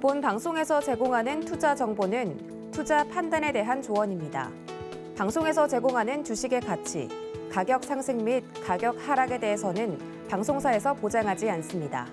본 방송에서 제공하는 투자 정보는 투자 판단에 대한 조언입니다. 방송에서 제공하는 주식의 가치, 가격 상승 및 가격 하락에 대해서는 방송사에서 보장하지 않습니다.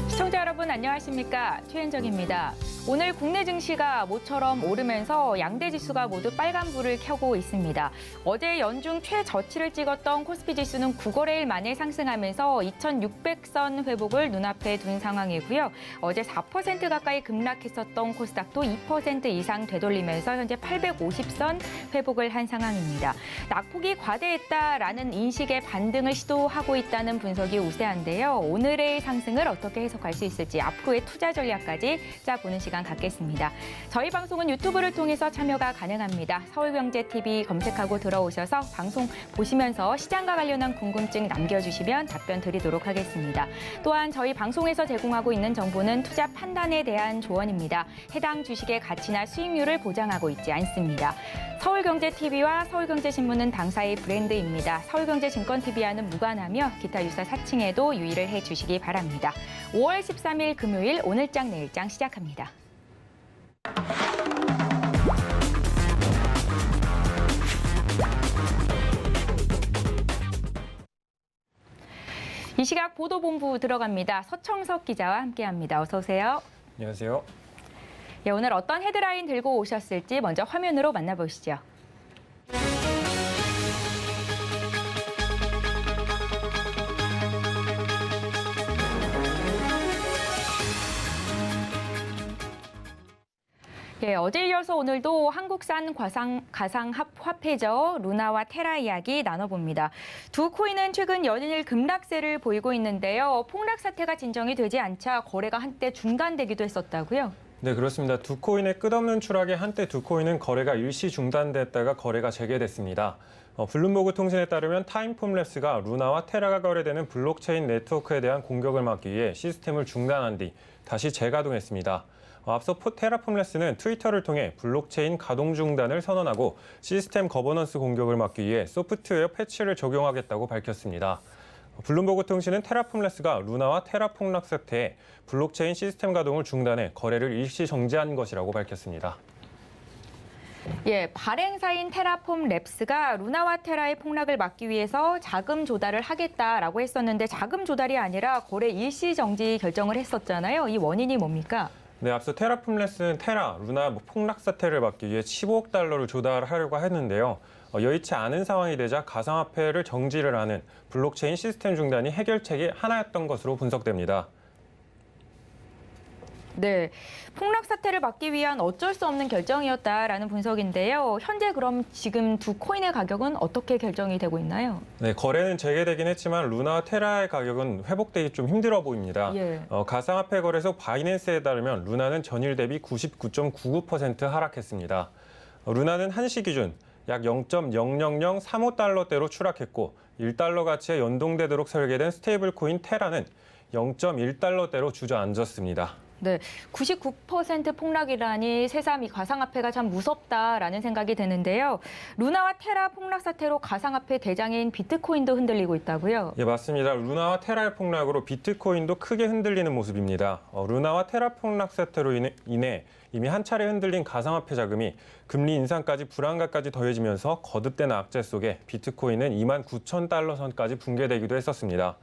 시청자 여러분 안녕하십니까? 최현정입니다. 오늘 국내 증시가 모처럼 오르면서 양대 지수가 모두 빨간불을 켜고 있습니다. 어제 연중 최저치를 찍었던 코스피 지수는 9거래일 만에 상승하면서 2,600선 회복을 눈앞에 둔 상황이고요. 어제 4% 가까이 급락했었던 코스닥도 2% 이상 되돌리면서 현재 850선 회복을 한 상황입니다. 낙폭이 과대했다라는 인식의 반등을 시도하고 있다는 분석이 우세한데요. 오늘의 상승을 어떻게 해석할 수 있을지 앞으로의 투자 전략까지 짜보는 시간 갖겠습니다. 저희 방송은 유튜브를 통해서 참여가 가능합니다. 서울경제TV 검색하고 들어오셔서 방송 보시면서 시장과 관련한 궁금증 남겨주시면 답변 드리도록 하겠습니다. 또한 저희 방송에서 제공하고 있는 정보는 투자 판단에 대한 조언입니다. 해당 주식의 가치나 수익률을 보장하고 있지 않습니다. 서울경제TV와 서울경제신문은 당사의 브랜드입니다. 서울경제증권TV와는 무관하며 기타 유사 사칭에도 유의를 해주시기 바랍니다. 5월 13일 금요일 오늘장 내일장 시작합니다. 이 시각 보도본부 들어갑니다. 서청석 기자와 함께합니다. 어서 오세요. 안녕하세요. 예, 오늘 어떤 헤드라인 들고 오셨을지 먼저 화면으로 만나보시죠. 예, 어제 이어서 오늘도 한국산 가상화폐죠. 루나와 테라 이야기 나눠봅니다. 두 코인은 최근 연일 급락세를 보이고 있는데요. 폭락 사태가 진정이 되지 않자 거래가 한때 중단되기도 했었다고요? 네, 그렇습니다. 두 코인의 끝없는 추락에 한때 두 코인은 거래가 일시 중단됐다가 거래가 재개됐습니다. 블룸버그 통신에 따르면 타임폼랩스가 루나와 테라가 거래되는 블록체인 네트워크에 대한 공격을 막기 위해 시스템을 중단한 뒤 다시 재가동했습니다. 앞서 테라폼랩스는 트위터를 통해 블록체인 가동 중단을 선언하고 시스템 거버넌스 공격을 막기 위해 소프트웨어 패치를 적용하겠다고 밝혔습니다. 블룸버그 통신은 테라폼랩스가 루나와 테라 폭락 사태에 블록체인 시스템 가동을 중단해 거래를 일시 정지한 것이라고 밝혔습니다. 예, 발행사인 테라폼랩스가 루나와 테라의 폭락을 막기 위해서 자금 조달을 하겠다라고 했었는데 자금 조달이 아니라 거래 일시 정지 결정을 했었잖아요. 이 원인이 뭡니까? 네, 앞서 테라폼랩스는 테라, 루나 폭락 사태를 막기 위해 15억 달러를 조달하려고 했는데요. 여의치 않은 상황이 되자 가상화폐를 정지를 하는 블록체인 시스템 중단이 해결책이 하나였던 것으로 분석됩니다. 네, 폭락 사태를 막기 위한 어쩔 수 없는 결정이었다라는 분석인데요. 현재 그럼 지금 두 코인의 가격은 어떻게 결정이 되고 있나요? 네, 거래는 재개되긴 했지만 루나와 테라의 가격은 회복되기 좀 힘들어 보입니다. 예. 가상화폐 거래소 바이낸스에 따르면 루나는 전일 대비 99.99% 하락했습니다. 루나는 한시 기준 약 0.000355달러대로 추락했고 1달러 가치에 연동되도록 설계된 스테이블 코인 테라는 0.1달러대로 주저앉았습니다. 네, 99% 폭락이라니 새삼 이 가상화폐가 참 무섭다라는 생각이 드는데요. 루나와 테라 폭락 사태로 가상화폐 대장인 비트코인도 흔들리고 있다고요? 예, 맞습니다. 루나와 테라의 폭락으로 비트코인도 크게 흔들리는 모습입니다. 루나와 테라 폭락 사태로 인해 이미 한 차례 흔들린 가상화폐 자금이 금리 인상까지 불안감까지 더해지면서 거듭된 악재 속에 비트코인은 29,000달러 선까지 붕괴되기도 했었습니다.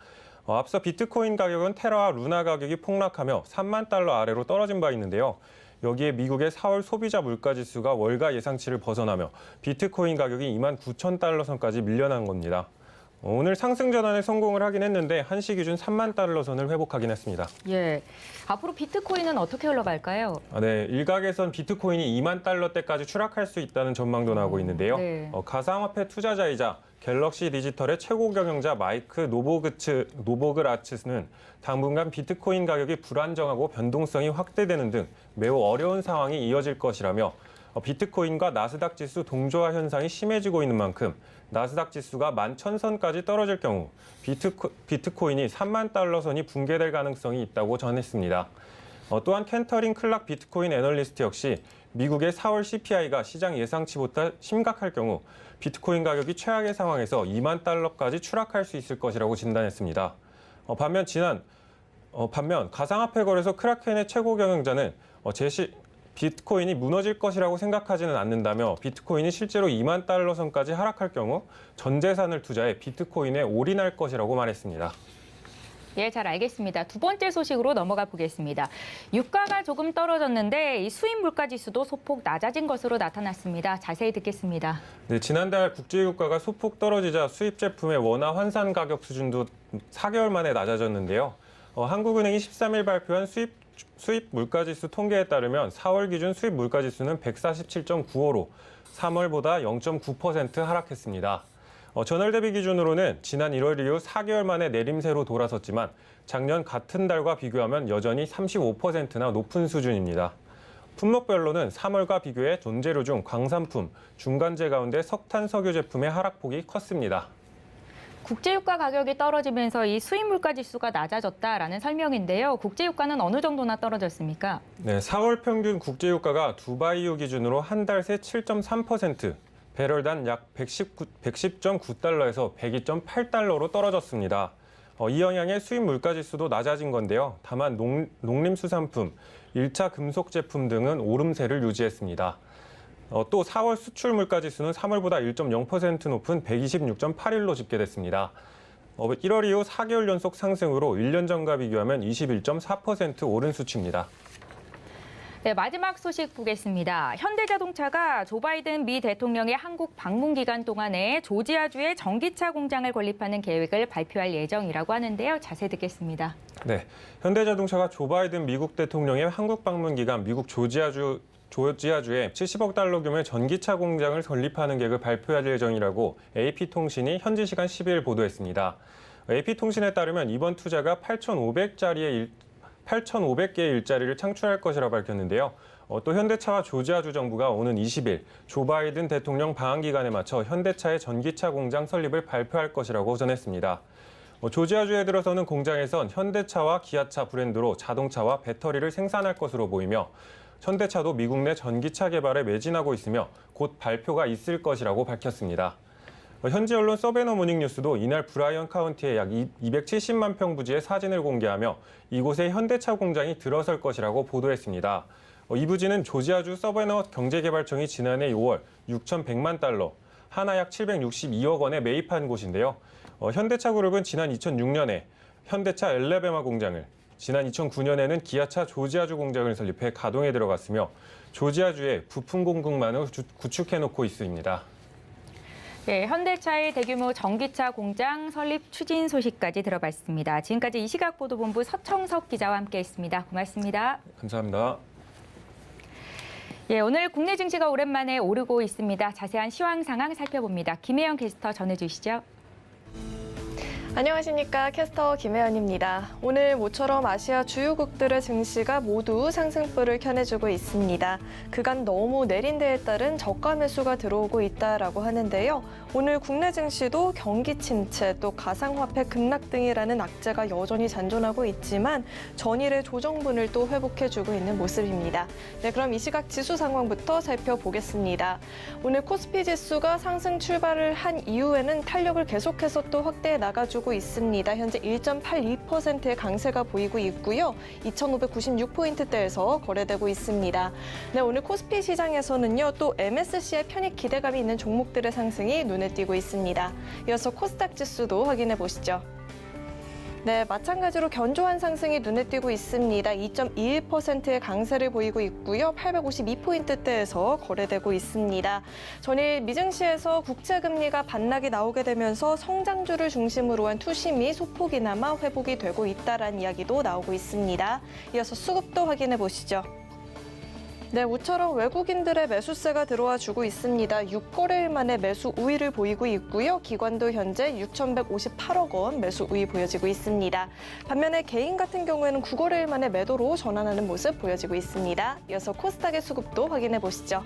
앞서 비트코인 가격은 테라와 루나 가격이 폭락하며 3만 달러 아래로 떨어진 바 있는데요. 여기에 미국의 4월 소비자 물가지수가 월가 예상치를 벗어나며 비트코인 가격이 29,000달러 선까지 밀려난 겁니다. 오늘 상승 전환에 성공을 하긴 했는데 한시 기준 3만 달러 선을 회복하긴 했습니다. 예, 앞으로 비트코인은 어떻게 흘러갈까요? 네, 일각에선 비트코인이 2만 달러대까지 추락할 수 있다는 전망도 나오고 있는데요. 네. 가상화폐 투자자이자 갤럭시 디지털의 최고 경영자 마이크 노보그라츠는 당분간 비트코인 가격이 불안정하고 변동성이 확대되는 등 매우 어려운 상황이 이어질 것이라며 비트코인과 나스닥 지수 동조화 현상이 심해지고 있는 만큼 나스닥 지수가 11,000선까지 떨어질 경우 비트코인이 3만 달러 선이 붕괴될 가능성이 있다고 전했습니다. 또한 켄터링 클락 비트코인 애널리스트 역시 미국의 4월 CPI가 시장 예상치보다 심각할 경우 비트코인 가격이 최악의 상황에서 2만 달러까지 추락할 수 있을 것이라고 진단했습니다. 반면 가상화폐 거래소 크라켄의 최고 경영자는 비트코인이 무너질 것이라고 생각하지는 않는다며 비트코인이 실제로 2만 달러 선까지 하락할 경우 전 재산을 투자해 비트코인에 올인할 것이라고 말했습니다. 예, 잘 알겠습니다. 두 번째 소식으로 넘어가 보겠습니다. 유가가 조금 떨어졌는데 이 수입 물가 지수도 소폭 낮아진 것으로 나타났습니다. 자세히 듣겠습니다. 네, 지난달 국제유가가 소폭 떨어지자 수입 제품의 원화 환산 가격 수준도 4개월 만에 낮아졌는데요. 한국은행이 13일 발표한 수입 물가지수 통계에 따르면 4월 기준 수입 물가지수는 147.95로 3월보다 0.9% 하락했습니다. 전월 대비 기준으로는 지난 1월 이후 4개월 만에 내림세로 돌아섰지만 작년 같은 달과 비교하면 여전히 35%나 높은 수준입니다. 품목별로는 3월과 비교해 존재료 중 광산품, 중간재 가운데 석탄, 석유 제품의 하락폭이 컸습니다. 국제유가 가격이 떨어지면서 이 수입 물가 지수가 낮아졌다라는 설명인데요. 국제유가는 어느 정도나 떨어졌습니까? 네, 4월 평균 국제유가가 두바이유 기준으로 한 달 새 7.3%, 배럴당 약 110.9달러에서 102.8달러로 떨어졌습니다. 이 영향에 수입 물가 지수도 낮아진 건데요. 다만 농림수산품, 1차 금속 제품 등은 오름세를 유지했습니다. 또 4월 수출 물가 지수는 3월보다 1.0% 높은 126.8일로 집계됐습니다. 1월 이후 4개월 연속 상승으로 1년 전과 비교하면 21.4% 오른 수치입니다. 네, 마지막 소식 보겠습니다. 현대자동차가 조 바이든 미 대통령의 한국 방문 기간 동안에 조지아주에 전기차 공장을 건립하는 계획을 발표할 예정이라고 하는데요. 자세히 듣겠습니다. 네, 현대자동차가 조 바이든 미국 대통령의 한국 방문 기간 미국 조지아주에 70억 달러 규모의 전기차 공장을 건립하는 계획을 발표할 예정이라고 AP통신이 현지 시간 12일 보도했습니다. AP통신에 따르면 이번 투자가 8,500개의 일자리를 창출할 것이라 밝혔는데요. 또 현대차와 조지아주 정부가 오는 20일 조 바이든 대통령 방한 기간에 맞춰 현대차의 전기차 공장 설립을 발표할 것이라고 전했습니다. 조지아주에 들어서는 공장에선 현대차와 기아차 브랜드로 자동차와 배터리를 생산할 것으로 보이며 현대차도 미국 내 전기차 개발에 매진하고 있으며 곧 발표가 있을 것이라고 밝혔습니다. 현지 언론 서베너 모닝뉴스도 이날 브라이언 카운티의 약 270만 평 부지의 사진을 공개하며 이곳에 현대차 공장이 들어설 것이라고 보도했습니다. 이 부지는 조지아주 서베너 경제개발청이 지난해 5월 6,100만 달러, 하나 약 762억 원에 매입한 곳인데요. 현대차 그룹은 지난 2006년에 현대차 엘레베마 공장을, 지난 2009년에는 기아차 조지아주 공장을 설립해 가동에 들어갔으며 조지아주에 부품 공급망을 구축해놓고 있습니다. 네, 현대차의 대규모 전기차 공장 설립 추진 소식까지 들어봤습니다. 지금까지 이시각보도본부 서청석 기자와 함께했습니다. 고맙습니다. 감사합니다. 예, 오늘 국내 증시가 오랜만에 오르고 있습니다. 자세한 시황 상황 살펴봅니다. 김혜영 캐스터 전해주시죠. 안녕하십니까. 캐스터 김혜연입니다. 오늘 모처럼 아시아 주요국들의 증시가 모두 상승불을 켜내주고 있습니다. 그간 너무 내린 데에 따른 저가 매수가 들어오고 있다라고 하는데요. 오늘 국내 증시도 경기 침체 또 가상화폐 급락 등이라는 악재가 여전히 잔존하고 있지만 전일의 조정분을 또 회복해주고 있는 모습입니다. 네, 그럼 이 시각 지수 상황부터 살펴보겠습니다. 오늘 코스피 지수가 상승 출발을 한 이후에는 탄력을 계속해서 또 확대해 나가주고 있습니다. 현재 1.82%의 강세가 보이고 있고요. 2,596포인트대에서 거래되고 있습니다. 네, 오늘 코스피 시장에서는요, 또 MSCI 편입 기대감이 있는 종목들의 상승이 눈에 띄고 있습니다. 이어서 코스닥 지수도 확인해 보시죠. 네, 마찬가지로 견조한 상승이 눈에 띄고 있습니다. 2.21%의 강세를 보이고 있고요. 852포인트대에서 거래되고 있습니다. 전일 미증시에서 국채금리가 반락이 나오게 되면서 성장주를 중심으로 한 투심이 소폭이나마 회복이 되고 있다라는 이야기도 나오고 있습니다. 이어서 수급도 확인해 보시죠. 네, 우처럼 외국인들의 매수세가 들어와 주고 있습니다. 6거래일 만에 매수 우위를 보이고 있고요. 기관도 현재 6,158억 원 매수 우위 보여지고 있습니다. 반면에 개인 같은 경우에는 9거래일 만에 매도로 전환하는 모습 보여지고 있습니다. 이어서 코스닥의 수급도 확인해 보시죠.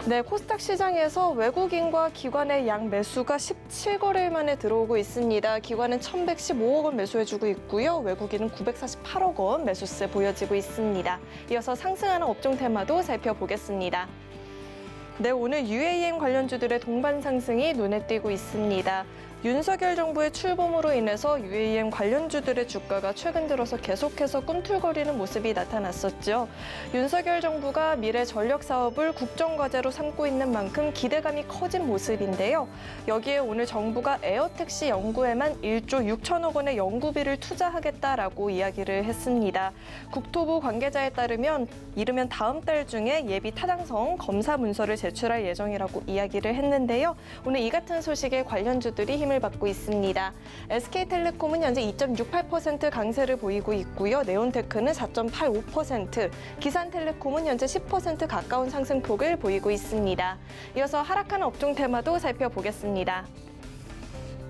네, 코스닥 시장에서 외국인과 기관의 양 매수가 17거래일 만에 들어오고 있습니다. 기관은 1,115억 원 매수해주고 있고요. 외국인은 948억 원 매수세 보여지고 있습니다. 이어서 상승하는 업종 테마도 살펴보겠습니다. 네, 오늘 UAM 관련주들의 동반 상승이 눈에 띄고 있습니다. 윤석열 정부의 출범으로 인해서 UAM 관련주들의 주가가 최근 들어서 계속해서 꿈틀거리는 모습이 나타났었죠. 윤석열 정부가 미래 전력 사업을 국정과제로 삼고 있는 만큼 기대감이 커진 모습인데요. 여기에 오늘 정부가 에어택시 연구에만 1조 6천억 원의 연구비를 투자하겠다라고 이야기를 했습니다. 국토부 관계자에 따르면 이르면 다음 달 중에 예비 타당성 검사 문서를 제출할 예정이라고 이야기를 했는데요. 오늘 이 같은 소식에 관련주들이 힘을 받고 있습니다. SK텔레콤은 현재 2.68% 강세를 보이고 있고요. 네온테크는 4.85%, 기산텔레콤은 현재 10% 가까운 상승폭을 보이고 있습니다. 이어서 하락하는 업종 테마도 살펴보겠습니다.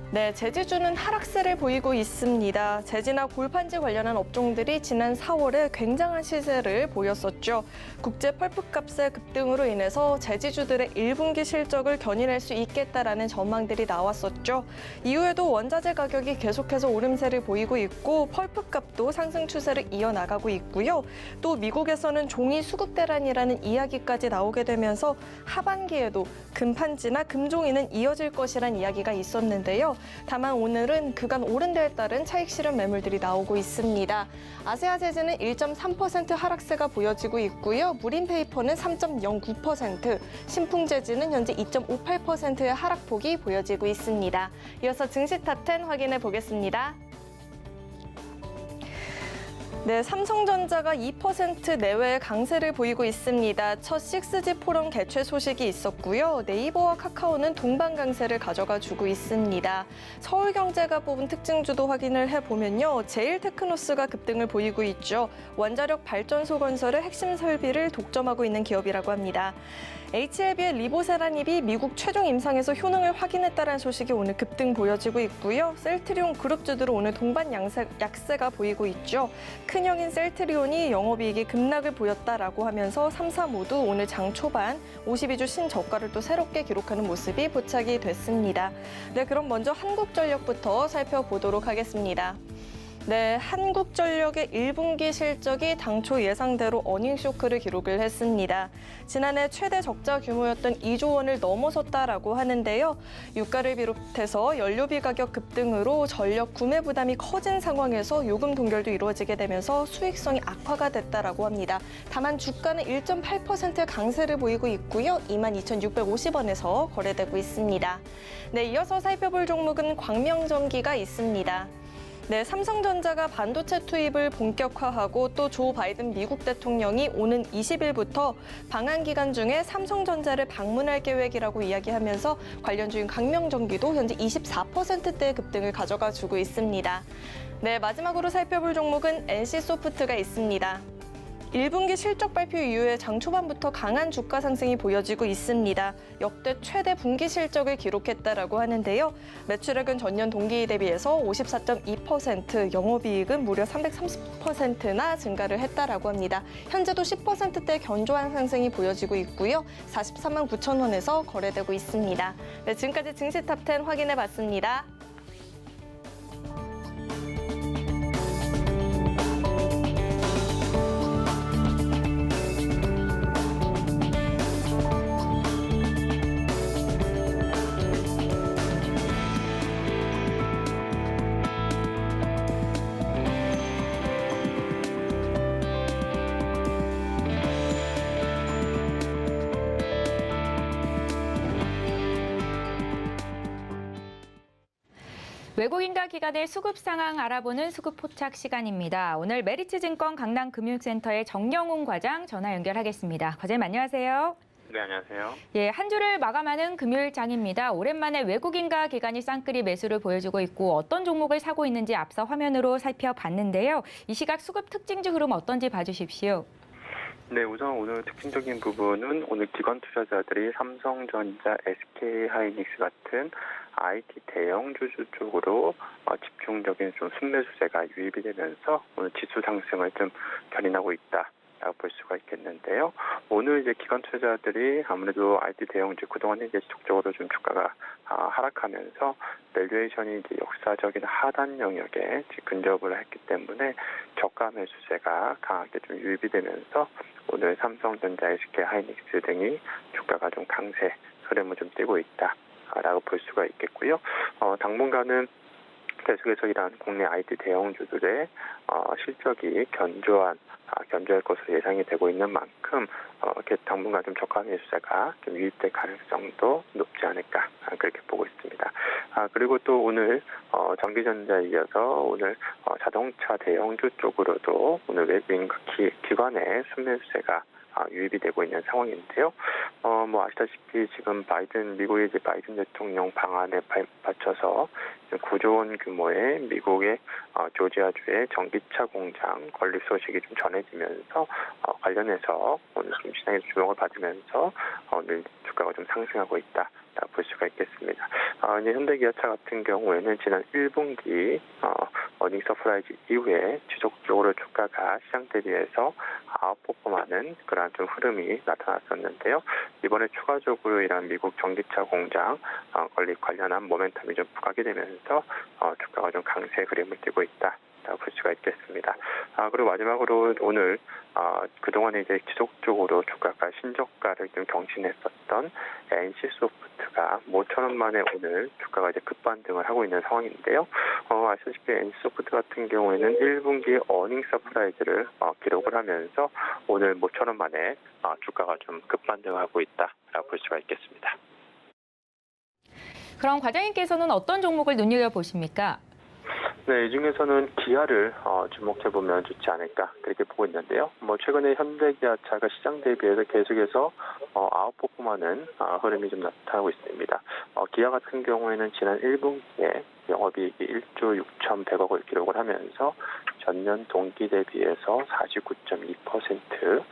네, 제지주는 하락세를 보이고 있습니다. 제지나 골판지 관련한 업종들이 지난 4월에 굉장한 시세를 보였었죠. 국제 펄프값의 급등으로 인해서 제지주들의 1분기 실적을 견인할 수 있겠다라는 전망들이 나왔었죠. 이후에도 원자재 가격이 계속해서 오름세를 보이고 있고 펄프값도 상승 추세를 이어나가고 있고요. 또 미국에서는 종이 수급 대란이라는 이야기까지 나오게 되면서 하반기에도 금판지나 금종이는 이어질 것이란 이야기가 있었는데요. 다만 오늘은 그간 오른 데에 따른 차익 실현 매물들이 나오고 있습니다. 아세아제즈는 1.3% 하락세가 보여지고 있고요. 무림페이퍼는 3.09%, 신풍제지는 현재 2.58%의 하락폭이 보여지고 있습니다. 이어서 증시 탑10 확인해 보겠습니다. 네, 삼성전자가 2% 내외의 강세를 보이고 있습니다. 첫 6G 포럼 개최 소식이 있었고요. 네이버와 카카오는 동반 강세를 가져가 주고 있습니다. 서울경제가 뽑은 특징주도 확인을 해보면요. 제일테크노스가 급등을 보이고 있죠. 원자력 발전소 건설의 핵심 설비를 독점하고 있는 기업이라고 합니다. HLB의 리보세라닙이 미국 최종 임상에서 효능을 확인했다는 소식이 오늘 급등 보여지고 있고요. 셀트리온 그룹주들은 오늘 동반 약세가 보이고 있죠. 큰형인 셀트리온이 영업이익이 급락을 보였다라고 하면서 3사 모두 오늘 장 초반 52주 신저가를 또 새롭게 기록하는 모습이 포착이 됐습니다. 네, 그럼 먼저 한국전력부터 살펴보도록 하겠습니다. 네, 한국전력의 1분기 실적이 당초 예상대로 어닝쇼크를 기록을 했습니다. 지난해 최대 적자 규모였던 2조 원을 넘어섰다라고 하는데요. 유가를 비롯해서 연료비 가격 급등으로 전력 구매 부담이 커진 상황에서 요금 동결도 이루어지게 되면서 수익성이 악화가 됐다라고 합니다. 다만 주가는 1.8% 강세를 보이고 있고요. 22,650원에서 거래되고 있습니다. 네, 이어서 살펴볼 종목은 광명전기가 있습니다. 네, 삼성전자가 반도체 투입을 본격화하고 또 조 바이든 미국 대통령이 오는 20일부터 방한 기간 중에 삼성전자를 방문할 계획이라고 이야기하면서 관련주인 광명전기도 현재 24%대의 급등을 가져가 주고 있습니다. 네, 마지막으로 살펴볼 종목은 NC소프트가 있습니다. 1분기 실적 발표 이후에 장 초반부터 강한 주가 상승이 보여지고 있습니다. 역대 최대 분기 실적을 기록했다라고 하는데요. 매출액은 전년 동기 대비해서 54.2%, 영업이익은 무려 330%나 증가를 했다라고 합니다. 현재도 10%대 견조한 상승이 보여지고 있고요. 43만 9천 원에서 거래되고 있습니다. 네, 지금까지 증시 탑10 확인해봤습니다. 외국인과 기관의 수급 상황 알아보는 수급 포착 시간입니다. 오늘 메리츠증권 강남금융센터의 정영훈 과장 전화 연결하겠습니다. 과장님 안녕하세요. 네, 안녕하세요. 예, 한 주를 마감하는 금요일장입니다. 오랜만에 외국인과 기관이 쌍끌이 매수를 보여주고 있고 어떤 종목을 사고 있는지 앞서 화면으로 살펴봤는데요. 이 시각 수급 특징주 흐름 어떤지 봐주십시오. 네, 우선 오늘 특징적인 부분은 오늘 기관 투자자들이 삼성전자, SK하이닉스 같은 IT 대형 주주 쪽으로 집중적인 좀 순매수세가 유입이 되면서 오늘 지수 상승을 좀 견인하고 있다라고 볼 수가 있겠는데요. 오늘 이제 기관 투자자들이 아무래도 IT 대형주 그동안 이제 지속적으로 좀 주가가 하락하면서 밸류에이션이 이제 역사적인 하단 영역에 근접을 했기 때문에 저가 매수세가 강하게 좀 유입이 되면서 오늘 삼성전자, SK하이닉스 등이 주가가 좀 강세 흐름을 좀 띠고 있다. 라고 볼 수가 있겠고요. 당분간은 계속해서 이러한 국내 IT 대형주들의 실적이 견조할 것으로 예상이 되고 있는 만큼 이렇게 당분간 좀 저가 매수세가 좀 유입될 가능성도 높지 않을까 그렇게 보고 있습니다. 그리고 또 오늘 전기전자에 이어서 오늘 자동차 대형주 쪽으로도 오늘 외국인과 기관의 순매수세가 유입이 되고 있는 상황인데요. 아시다시피 지금 미국의 바이든 대통령 방안에 받쳐서 9조 원 규모의 미국의 조지아주의 전기차 공장 건립 소식이 좀 전해지면서 관련해서 오늘 좀 시장에서 주목을 받으면서 오늘 주가가 좀 상승하고 있다. 볼 수가 있겠습니다. 이제 현대기아차 같은 경우에는 지난 1분기 어닝 서프라이즈 이후에 지속적으로 주가가 시장 대비해서 아웃퍼폼하는 그러한 좀 흐름이 나타났었는데요. 이번에 추가적으로 이런 미국 전기차 공장 건립 관련한 모멘텀이 좀 부각이 되면서 주가가 좀 강세 흐름을 띠고 있다. 볼 수가 있겠습니다. 그리고 마지막으로 오늘 그동안에 이제 지속적으로 주가가 신저가를 좀 경신했었던 NC소프트가 5,000원 만에 오늘 주가가 이제 급반등을 하고 있는 상황인데요. 아시다시피 NC소프트 같은 경우에는 1분기 어닝 서프라이즈를 기록을 하면서 오늘 5,000원 만에 주가가 좀 급반등하고 있다라고 볼 수가 있겠습니다. 그럼 과장님께서는 어떤 종목을 눈여겨보십니까? 네, 이 중에서는 기아를 주목해보면 좋지 않을까 그렇게 보고 있는데요. 최근에 현대기아차가 시장 대비해서 계속해서 아웃퍼폼하는 흐름이 좀 나타나고 있습니다. 기아 같은 경우에는 지난 1분기에 영업이익이 1조 6,100억을 기록을 하면서 전년 동기 대비해서 49.2%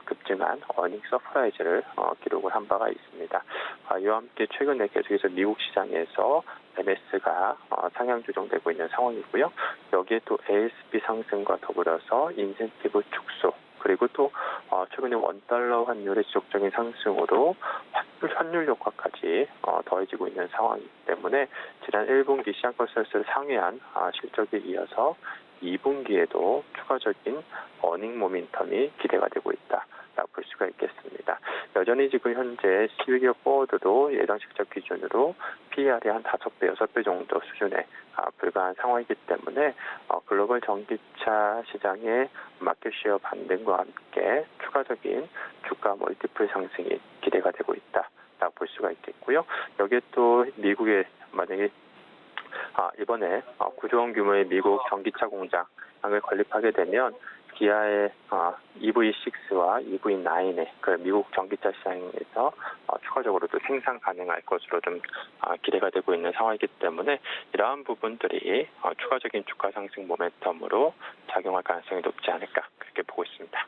급증한 어닝 서프라이즈를 기록을 한 바가 있습니다. 이와 함께 최근에 계속해서 미국 시장에서 MS가 상향 조정되고 있는 상황이고요. 여기에 또 ASP 상승과 더불어서 인센티브 축소 그리고 또 최근에 원달러 환율의 지속적인 상승으로 환율 효과까지 더해지고 있는 상황이기 때문에 지난 1분기 시장 컨센서스를 상회한 실적에 이어서 2분기에도 추가적인 어닝 모멘텀이 기대가 되고 있다라고 볼 수가 있겠습니다. 여전히 지금 현재 12개월 포워드도 예상 실적 기준으로 PER이 한 5배, 6배 정도 수준에 불과한 상황이기 때문에 글로벌 전기차 시장의 마켓쉐어 반등과 함께 추가적인 주가 멀티플 상승이 기대가 되고 있다라고 볼 수가 있겠고요. 여기에 또 미국의 만약에 이번에 9조 원 규모의 미국 전기차 공장을 건립하게 되면 기아의 EV6와 EV9의 그 미국 전기차 시장에서 추가적으로 또 생산 가능할 것으로 좀 기대가 되고 있는 상황이기 때문에 이러한 부분들이 추가적인 주가 상승 모멘텀으로 작용할 가능성이 높지 않을까 그렇게 보고 있습니다.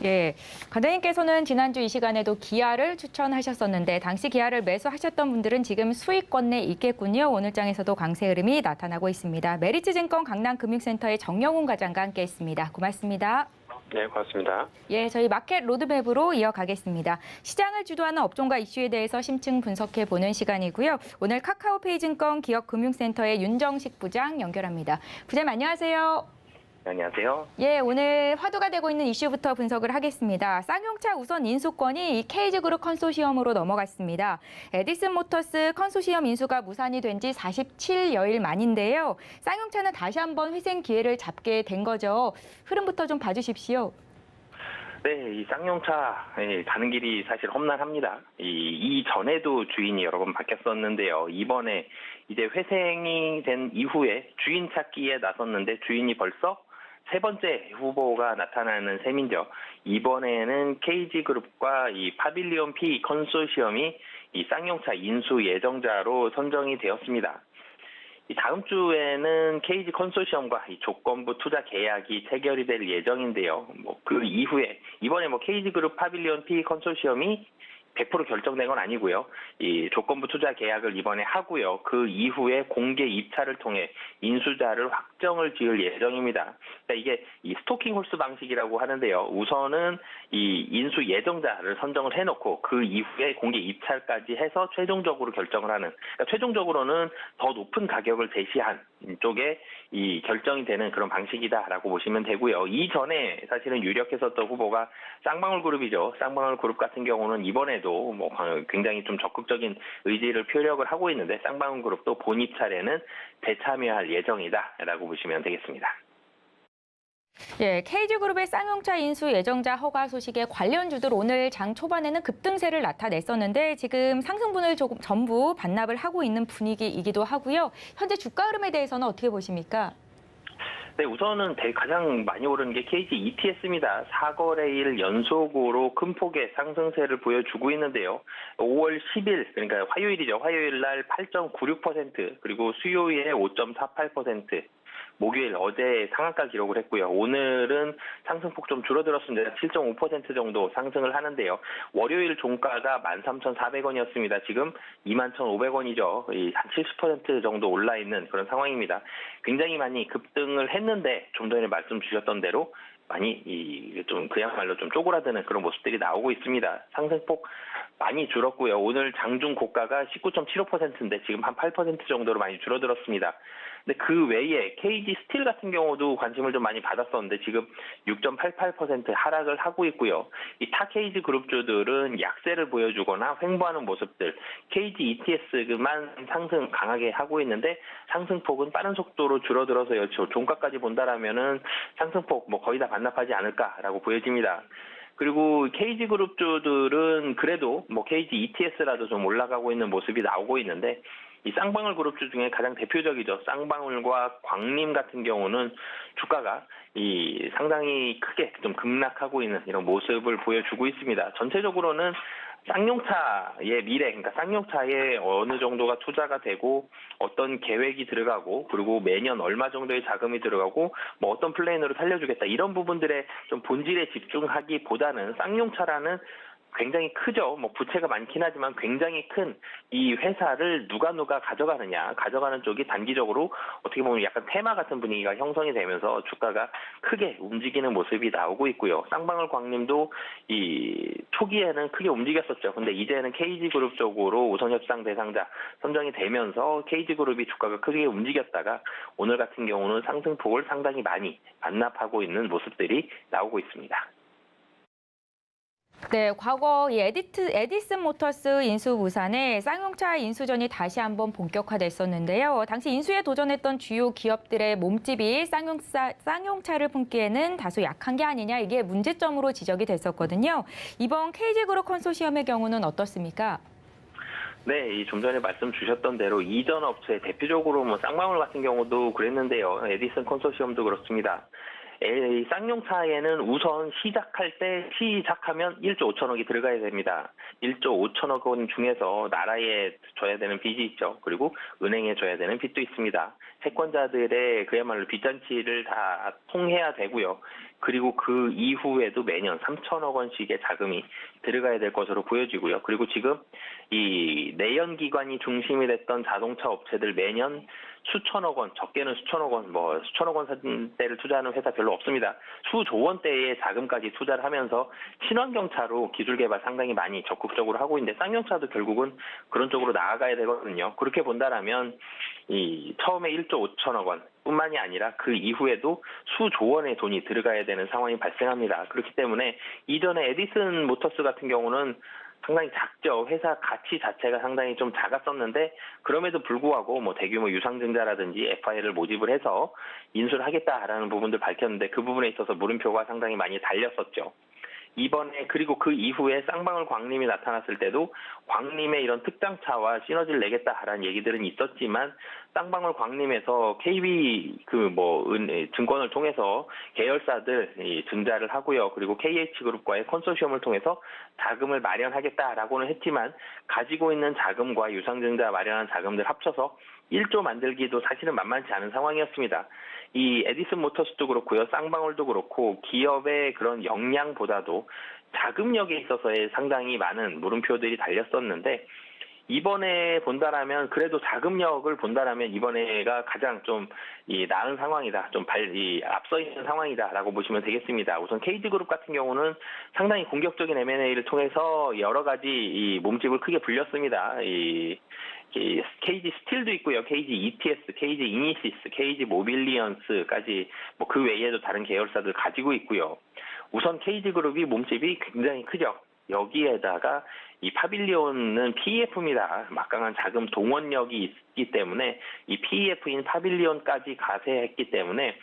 예, 과장님께서는 지난주 이 시간에도 기아를 추천하셨었는데 당시 기아를 매수하셨던 분들은 지금 수익권 내에 있겠군요. 오늘 장에서도 강세 흐름이 나타나고 있습니다. 메리츠증권 강남금융센터의 정영훈 과장과 함께했습니다. 고맙습니다. 네, 고맙습니다. 예, 저희 마켓 로드맵으로 이어가겠습니다. 시장을 주도하는 업종과 이슈에 대해서 심층 분석해보는 시간이고요. 오늘 카카오페이증권 기업금융센터의 윤정식 부장 연결합니다. 부장님 안녕하세요. 안녕하세요. 예, 오늘 화두가 되고 있는 이슈부터 분석을 하겠습니다. 쌍용차 우선 인수권이 이 KG그룹 컨소시엄으로 넘어갔습니다. 에디슨 모터스 컨소시엄 인수가 무산이 된 지 47여일 만인데요. 쌍용차는 다시 한번 회생 기회를 잡게 된 거죠. 흐름부터 좀 봐주십시오. 네, 이 쌍용차 가는 길이 사실 험난합니다. 이 전에도 주인이 여러 번 바뀌었었는데요. 이번에 이제 회생이 된 이후에 주인 찾기에 나섰는데 주인이 벌써 세 번째 후보가 나타나는 셈이죠. 이번에는 KG그룹과 이 파빌리온 P 컨소시엄이 이 쌍용차 인수 예정자로 선정이 되었습니다. 다음 주에는 KG 컨소시엄과 이 조건부 투자 계약이 체결이 될 예정인데요. 그 이후에 이번에 KG그룹 파빌리온 P 컨소시엄이 100% 결정된 건 아니고요. 이 조건부 투자 계약을 이번에 하고요. 그 이후에 공개 입찰을 통해 인수자를 확정을 지을 예정입니다. 그러니까 이게 이 스토킹 홀스 방식이라고 하는데요. 우선은 이 인수 예정자를 선정을 해놓고 그 이후에 공개 입찰까지 해서 최종적으로 결정을 하는. 그러니까 최종적으로는 더 높은 가격을 제시한 쪽에 이 결정이 되는 그런 방식이다라고 보시면 되고요. 이전에 사실은 유력했었던 후보가 쌍방울 그룹이죠. 쌍방울 그룹 같은 경우는 이번에 이전에도 뭐 굉장히 좀 적극적인 의지를 표력을 하고 있는데 쌍방울그룹도 본입 차례는 재참여할 예정이다라고 보시면 되겠습니다. 예, KG그룹의 쌍용차 인수 예정자 허가 소식에 관련주들 오늘 장 초반에는 급등세를 나타냈었는데 지금 상승분을 조금 전부 반납을 하고 있는 분위기이기도 하고요. 현재 주가 흐름에 대해서는 어떻게 보십니까? 네, 우선은 가장 많이 오른 게 KG ETS입니다. 4거래일 연속으로 큰 폭의 상승세를 보여주고 있는데요. 5월 10일, 그러니까 화요일이죠. 화요일 날 8.96%, 그리고 수요일에 5.48%, 목요일 어제 상한가 기록을 했고요. 오늘은 상승폭 좀 줄어들었습니다. 7.5% 정도 상승을 하는데요. 월요일 종가가 13,400원이었습니다. 지금 21,500원이죠. 한 70% 정도 올라 있는 그런 상황입니다. 굉장히 많이 급등을 했는데 좀 전에 말씀 주셨던 대로 많이 좀 그야말로 좀 쪼그라드는 그런 모습들이 나오고 있습니다. 상승폭 많이 줄었고요. 오늘 장중 고가가 19.75%인데 지금 한 8% 정도로 많이 줄어들었습니다. 근데 그 외에 KG 스틸 같은 경우도 관심을 좀 많이 받았었는데 지금 6.88% 하락을 하고 있고요. 이 타 KG 그룹주들은 약세를 보여주거나 횡보하는 모습들, KG ETS만 상승 강하게 하고 있는데 상승폭은 빠른 속도로 줄어들어서요. 종가까지 본다라면은 상승폭 뭐 거의 다 반납하지 않을까라고 보여집니다. 그리고 KG 그룹주들은 그래도 뭐 KG ETS라도 좀 올라가고 있는 모습이 나오고 있는데 이 쌍방울 그룹주 중에 가장 대표적이죠. 쌍방울과 광림 같은 경우는 주가가 상당히 크게 좀 급락하고 있는 이런 모습을 보여주고 있습니다. 전체적으로는 쌍용차의 미래, 그러니까 쌍용차에 어느 정도가 투자가 되고 어떤 계획이 들어가고 그리고 매년 얼마 정도의 자금이 들어가고 뭐 어떤 플랜으로 살려주겠다 이런 부분들에 좀 본질에 집중하기보다는 쌍용차라는 굉장히 크죠. 뭐 부채가 많긴 하지만 굉장히 큰 이 회사를 누가 가져가느냐, 가져가는 쪽이 단기적으로 어떻게 보면 약간 테마 같은 분위기가 형성이 되면서 주가가 크게 움직이는 모습이 나오고 있고요. 쌍방울 광림도 이 초기에는 크게 움직였었죠. 근데 이제는 KG그룹 쪽으로 우선 협상 대상자 선정이 되면서 KG그룹이 주가가 크게 움직였다가 오늘 같은 경우는 상승폭을 상당히 많이 반납하고 있는 모습들이 나오고 있습니다. 네, 과거 이 에디슨 모터스 인수 무산에 쌍용차 인수전이 다시 한번 본격화됐었는데요. 당시 인수에 도전했던 주요 기업들의 몸집이 쌍용차를 품기에는 다소 약한 게 아니냐, 이게 문제점으로 지적이 됐었거든요. 이번 KG그룹 컨소시엄의 경우는 어떻습니까? 네, 좀 전에 말씀 주셨던 대로 이전 업체 대표적으로 뭐 쌍방울 같은 경우도 그랬는데요. 에디슨 컨소시엄도 그렇습니다. 쌍용차에는 우선 시작하면 1조 5천억이 들어가야 됩니다. 1조 5천억 원 중에서 나라에 줘야 되는 빚이 있죠. 그리고 은행에 줘야 되는 빚도 있습니다. 채권자들의 그야말로 빚잔치를 다 통해야 되고요. 그리고 그 이후에도 매년 3천억 원씩의 자금이 들어가야 될 것으로 보여지고요. 그리고 지금 이 내연기관이 중심이 됐던 자동차 업체들 매년 수천억 원, 적게는 수천억 원, 수천억 원대를 투자하는 회사 별로 없습니다. 수조 원대의 자금까지 투자를 하면서 친환경차로 기술 개발 상당히 많이 적극적으로 하고 있는데 쌍용차도 결국은 그런 쪽으로 나아가야 되거든요. 그렇게 본다라면 이 처음에 1조 5천억 원 뿐만이 아니라 그 이후에도 수조 원의 돈이 들어가야 되는 상황이 발생합니다. 그렇기 때문에 이전에 에디슨 모터스 같은 경우는 상당히 작죠. 회사 가치 자체가 상당히 좀 작았었는데 그럼에도 불구하고 뭐 대규모 유상증자라든지 FI를 모집을 해서 인수를 하겠다라는 부분들 밝혔는데 그 부분에 있어서 물음표가 상당히 많이 달렸었죠. 이번에 그리고 그 이후에 쌍방울 광림이 나타났을 때도 광림의 이런 특장차와 시너지를 내겠다라는 얘기들은 있었지만 쌍방울 광림에서 KB 증권을 통해서 계열사들 증자를 하고요. 그리고 KH그룹과의 컨소시엄을 통해서 자금을 마련하겠다라고는 했지만 가지고 있는 자금과 유상증자 마련한 자금들 합쳐서 1조 만들기도 사실은 만만치 않은 상황이었습니다. 이 에디슨 모터스도 그렇고요. 쌍방울도 그렇고 기업의 그런 역량보다도 자금력에 있어서의 상당히 많은 물음표들이 달렸었는데 이번에 본다라면 그래도 자금력을 본다라면 이번에가 가장 좀 나은 상황이다. 좀 앞서 있는 상황이다라고 보시면 되겠습니다. 우선 KG그룹 같은 경우는 상당히 공격적인 M&A를 통해서 여러 가지 이 몸집을 크게 불렸습니다. KG 스틸도 있고요. KG ETS, KG 이니시스, KG 모빌리언스까지 뭐 그 외에도 다른 계열사들 가지고 있고요. 우선 KG그룹이 몸집이 굉장히 크죠. 여기에다가 이 파빌리온은 PEF입니다. 막강한 자금 동원력이 있기 때문에 이 PEF인 파빌리온까지 가세했기 때문에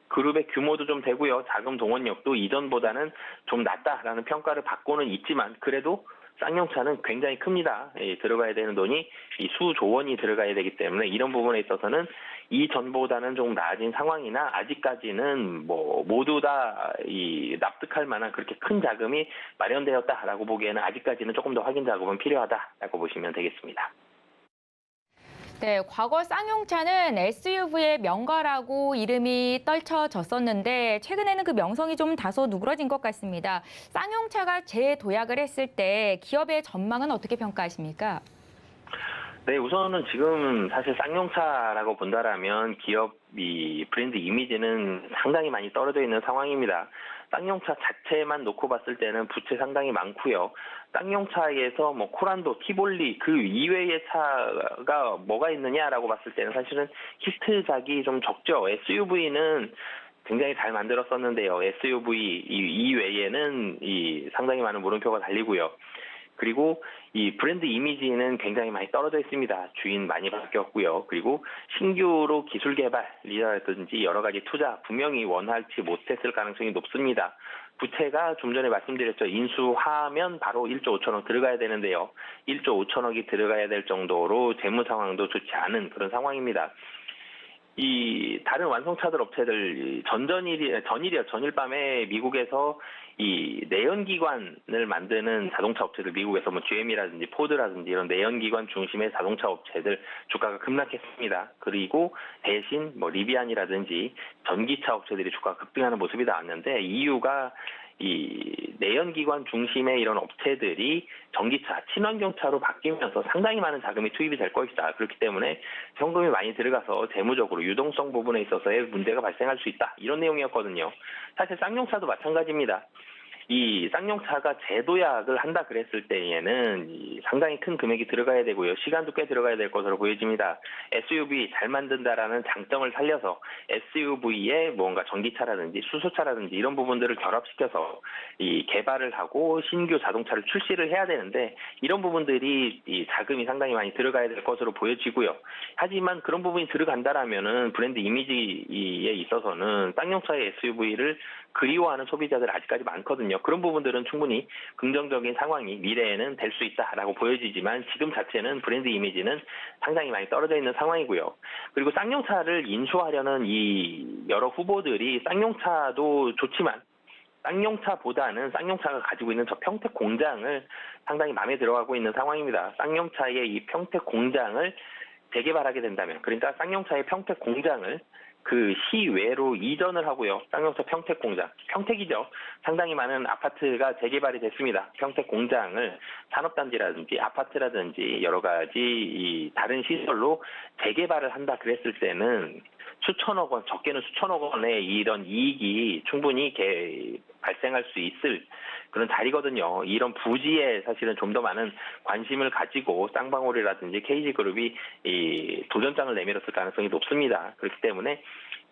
그룹의 규모도 좀 되고요. 자금 동원력도 이전보다는 좀 낮다라는 평가를 받고는 있지만 그래도 쌍용차는 굉장히 큽니다. 들어가야 되는 돈이 이 수조 원이 들어가야 되기 때문에 이런 부분에 있어서는 이전보다는 좀 나아진 상황이나 아직까지는 뭐 모두 다 이 납득할 만한 그렇게 큰 자금이 마련되었다라고 보기에는 아직까지는 조금 더 확인 작업은 필요하다라고 보시면 되겠습니다. 네, 과거 쌍용차는 SUV의 명가라고 이름이 떨쳐졌었는데 최근에는 그 명성이 좀 다소 누그러진 것 같습니다. 쌍용차가 재도약을 했을 때 기업의 전망은 어떻게 평가하십니까? 네, 우선은 지금 사실 쌍용차라고 본다라면 기업이 브랜드 이미지는 상당히 많이 떨어져 있는 상황입니다. 쌍용차 자체만 놓고 봤을 때는 부채 상당히 많고요. 쌍용차에서 뭐 코란도, 티볼리 그 이외의 차가 뭐가 있느냐라고 봤을 때는 사실은 히트작이 좀 적죠. SUV는 굉장히 잘 만들었었는데요. SUV 이외에는 상당히 많은 물음표가 달리고요. 그리고 이 브랜드 이미지는 굉장히 많이 떨어져 있습니다. 주인 많이 바뀌었고요. 그리고 신규로 기술 개발이라든지 여러 가지 투자 분명히 원활치 못했을 가능성이 높습니다. 부채가 좀 전에 말씀드렸죠. 인수하면 바로 1조 5천억 들어가야 되는데요. 1조 5천억이 들어가야 될 정도로 재무 상황도 좋지 않은 그런 상황입니다. 이 다른 완성차들 업체들 전일 밤에 미국에서 이 내연기관을 만드는 자동차 업체들 미국에서 뭐 GM이라든지 포드라든지 이런 내연기관 중심의 자동차 업체들 주가가 급락했습니다. 그리고 대신 뭐 리비안이라든지 전기차 업체들이 주가가 급등하는 모습이 나왔는데 이유가 이 내연기관 중심의 이런 업체들이 전기차, 친환경차로 바뀌면서 상당히 많은 자금이 투입이 될 것이다. 그렇기 때문에 현금이 많이 들어가서 재무적으로 유동성 부분에 있어서의 문제가 발생할 수 있다. 이런 내용이었거든요. 사실 쌍용차도 마찬가지입니다. 이 쌍용차가 재도약을 한다 그랬을 때에는 상당히 큰 금액이 들어가야 되고요. 시간도 꽤 들어가야 될 것으로 보여집니다. SUV 잘 만든다라는 장점을 살려서 SUV에 뭔가 전기차라든지 수소차라든지 이런 부분들을 결합시켜서 이 개발을 하고 신규 자동차를 출시를 해야 되는데 이런 부분들이 이 자금이 상당히 많이 들어가야 될 것으로 보여지고요. 하지만 그런 부분이 들어간다라면은 브랜드 이미지에 있어서는 쌍용차의 SUV를 그리워하는 소비자들 아직까지 많거든요. 그런 부분들은 충분히 긍정적인 상황이 미래에는 될 수 있다라고 보여지지만 지금 자체는 브랜드 이미지는 상당히 많이 떨어져 있는 상황이고요. 그리고 쌍용차를 인수하려는 이 여러 후보들이 쌍용차도 좋지만 쌍용차보다는 쌍용차가 가지고 있는 저 평택 공장을 상당히 마음에 들어가고 있는 상황입니다. 쌍용차의 이 평택 공장을 재개발하게 된다면, 그러니까 쌍용차의 평택 공장을 그 시외로 이전을 하고요. 쌍용차 평택 공장, 평택이죠. 상당히 많은 아파트가 재개발이 됐습니다. 평택 공장을 산업단지라든지 아파트라든지 여러 가지 이 다른 시설로 재개발을 한다 그랬을 때는 수천억 원, 적게는 수천억 원의 이런 이익이 충분히 발생할 수 있을 그런 자리거든요. 이런 부지에 사실은 좀 더 많은 관심을 가지고 쌍방울이라든지 KG그룹이 이 도전장을 내밀었을 가능성이 높습니다. 그렇기 때문에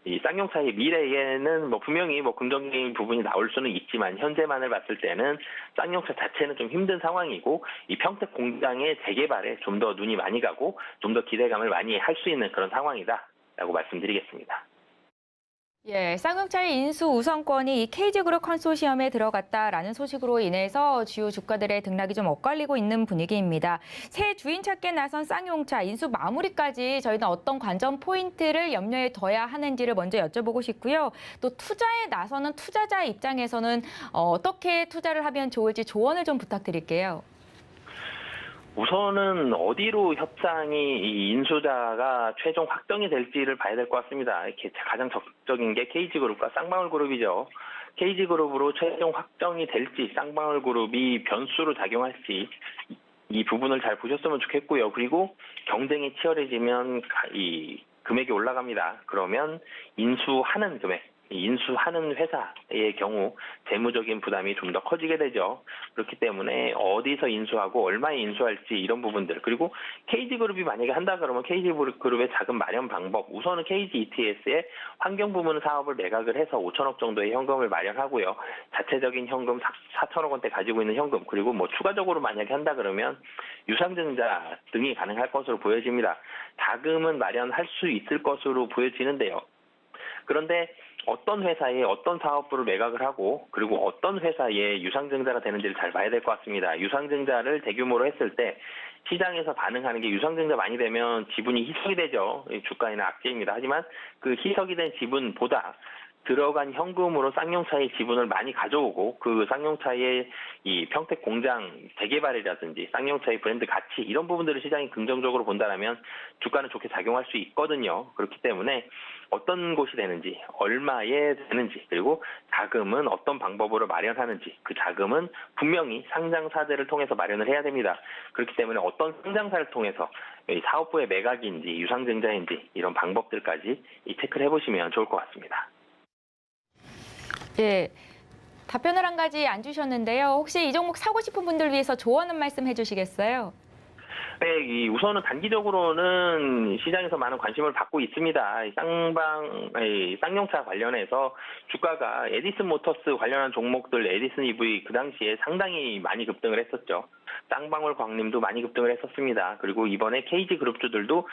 이 쌍용차의 미래에는 뭐 분명히 뭐 긍정적인 부분이 나올 수는 있지만 현재만을 봤을 때는 쌍용차 자체는 좀 힘든 상황이고 이 평택 공장의 재개발에 좀 더 눈이 많이 가고 좀 더 기대감을 많이 할 수 있는 그런 상황이다라고 말씀드리겠습니다. 예, 쌍용차의 인수 우선권이 이 KG그룹 컨소시엄에 들어갔다라는 소식으로 인해서 주요 주가들의 등락이 좀 엇갈리고 있는 분위기입니다. 새 주인 찾기에 나선 쌍용차 인수 마무리까지 저희는 어떤 관전 포인트를 염려에 둬야 하는지를 먼저 여쭤보고 싶고요. 또 투자에 나서는 투자자 입장에서는 어떻게 투자를 하면 좋을지 조언을 좀 부탁드릴게요. 우선은 어디로 협상이 이 인수자가 최종 확정이 될지를 봐야 될 것 같습니다. 이렇게 가장 적극적인 게 KG그룹과 쌍방울그룹이죠. KG그룹으로 최종 확정이 될지 쌍방울그룹이 변수로 작용할지 이 부분을 잘 보셨으면 좋겠고요. 그리고 경쟁이 치열해지면 이 금액이 올라갑니다. 그러면 인수하는 금액, 인수하는 회사의 경우 재무적인 부담이 좀 더 커지게 되죠. 그렇기 때문에 어디서 인수하고 얼마에 인수할지 이런 부분들, 그리고 KG그룹이 만약에 한다 그러면 KG그룹의 자금 마련 방법, 우선은 KGETS의 환경 부문 사업을 매각을 해서 5천억 정도의 현금을 마련하고요. 자체적인 현금 4천억 원대 가지고 있는 현금, 그리고 뭐 추가적으로 만약에 한다 그러면 유상증자 등이 가능할 것으로 보여집니다. 자금은 마련할 수 있을 것으로 보여지는데요. 그런데 어떤 회사에 어떤 사업부를 매각을 하고 그리고 어떤 회사에 유상증자가 되는지를 잘 봐야 될 것 같습니다. 유상증자를 대규모로 했을 때 시장에서 반응하는 게 유상증자 많이 되면 지분이 희석이 되죠. 주가에는 악재입니다. 하지만 그 희석이 된 지분보다 들어간 현금으로 쌍용차의 지분을 많이 가져오고 그 쌍용차의 이 평택 공장 재개발이라든지 쌍용차의 브랜드 가치 이런 부분들을 시장이 긍정적으로 본다라면 주가는 좋게 작용할 수 있거든요. 그렇기 때문에 어떤 곳이 되는지, 얼마에 되는지, 그리고 자금은 어떤 방법으로 마련하는지, 그 자금은 분명히 상장사들을 통해서 마련을 해야 됩니다. 그렇기 때문에 어떤 상장사를 통해서 사업부의 매각인지 유상증자인지 이런 방법들까지 체크를 해보시면 좋을 것 같습니다. 예, 답변을 한 가지 안 주셨는데요. 혹시 이 종목 사고 싶은 분들 위해서 조언 한 말씀 해주시겠어요? 네, 우선은 단기적으로는 시장에서 많은 관심을 받고 있습니다. 쌍용차 관련해서 주가가 에디슨 모터스 관련한 종목들, 에디슨 EV 그 당시에 상당히 많이 급등을 했었죠. 쌍방울 광림도 많이 급등을 했었습니다. 그리고 이번에 KG 그룹주들도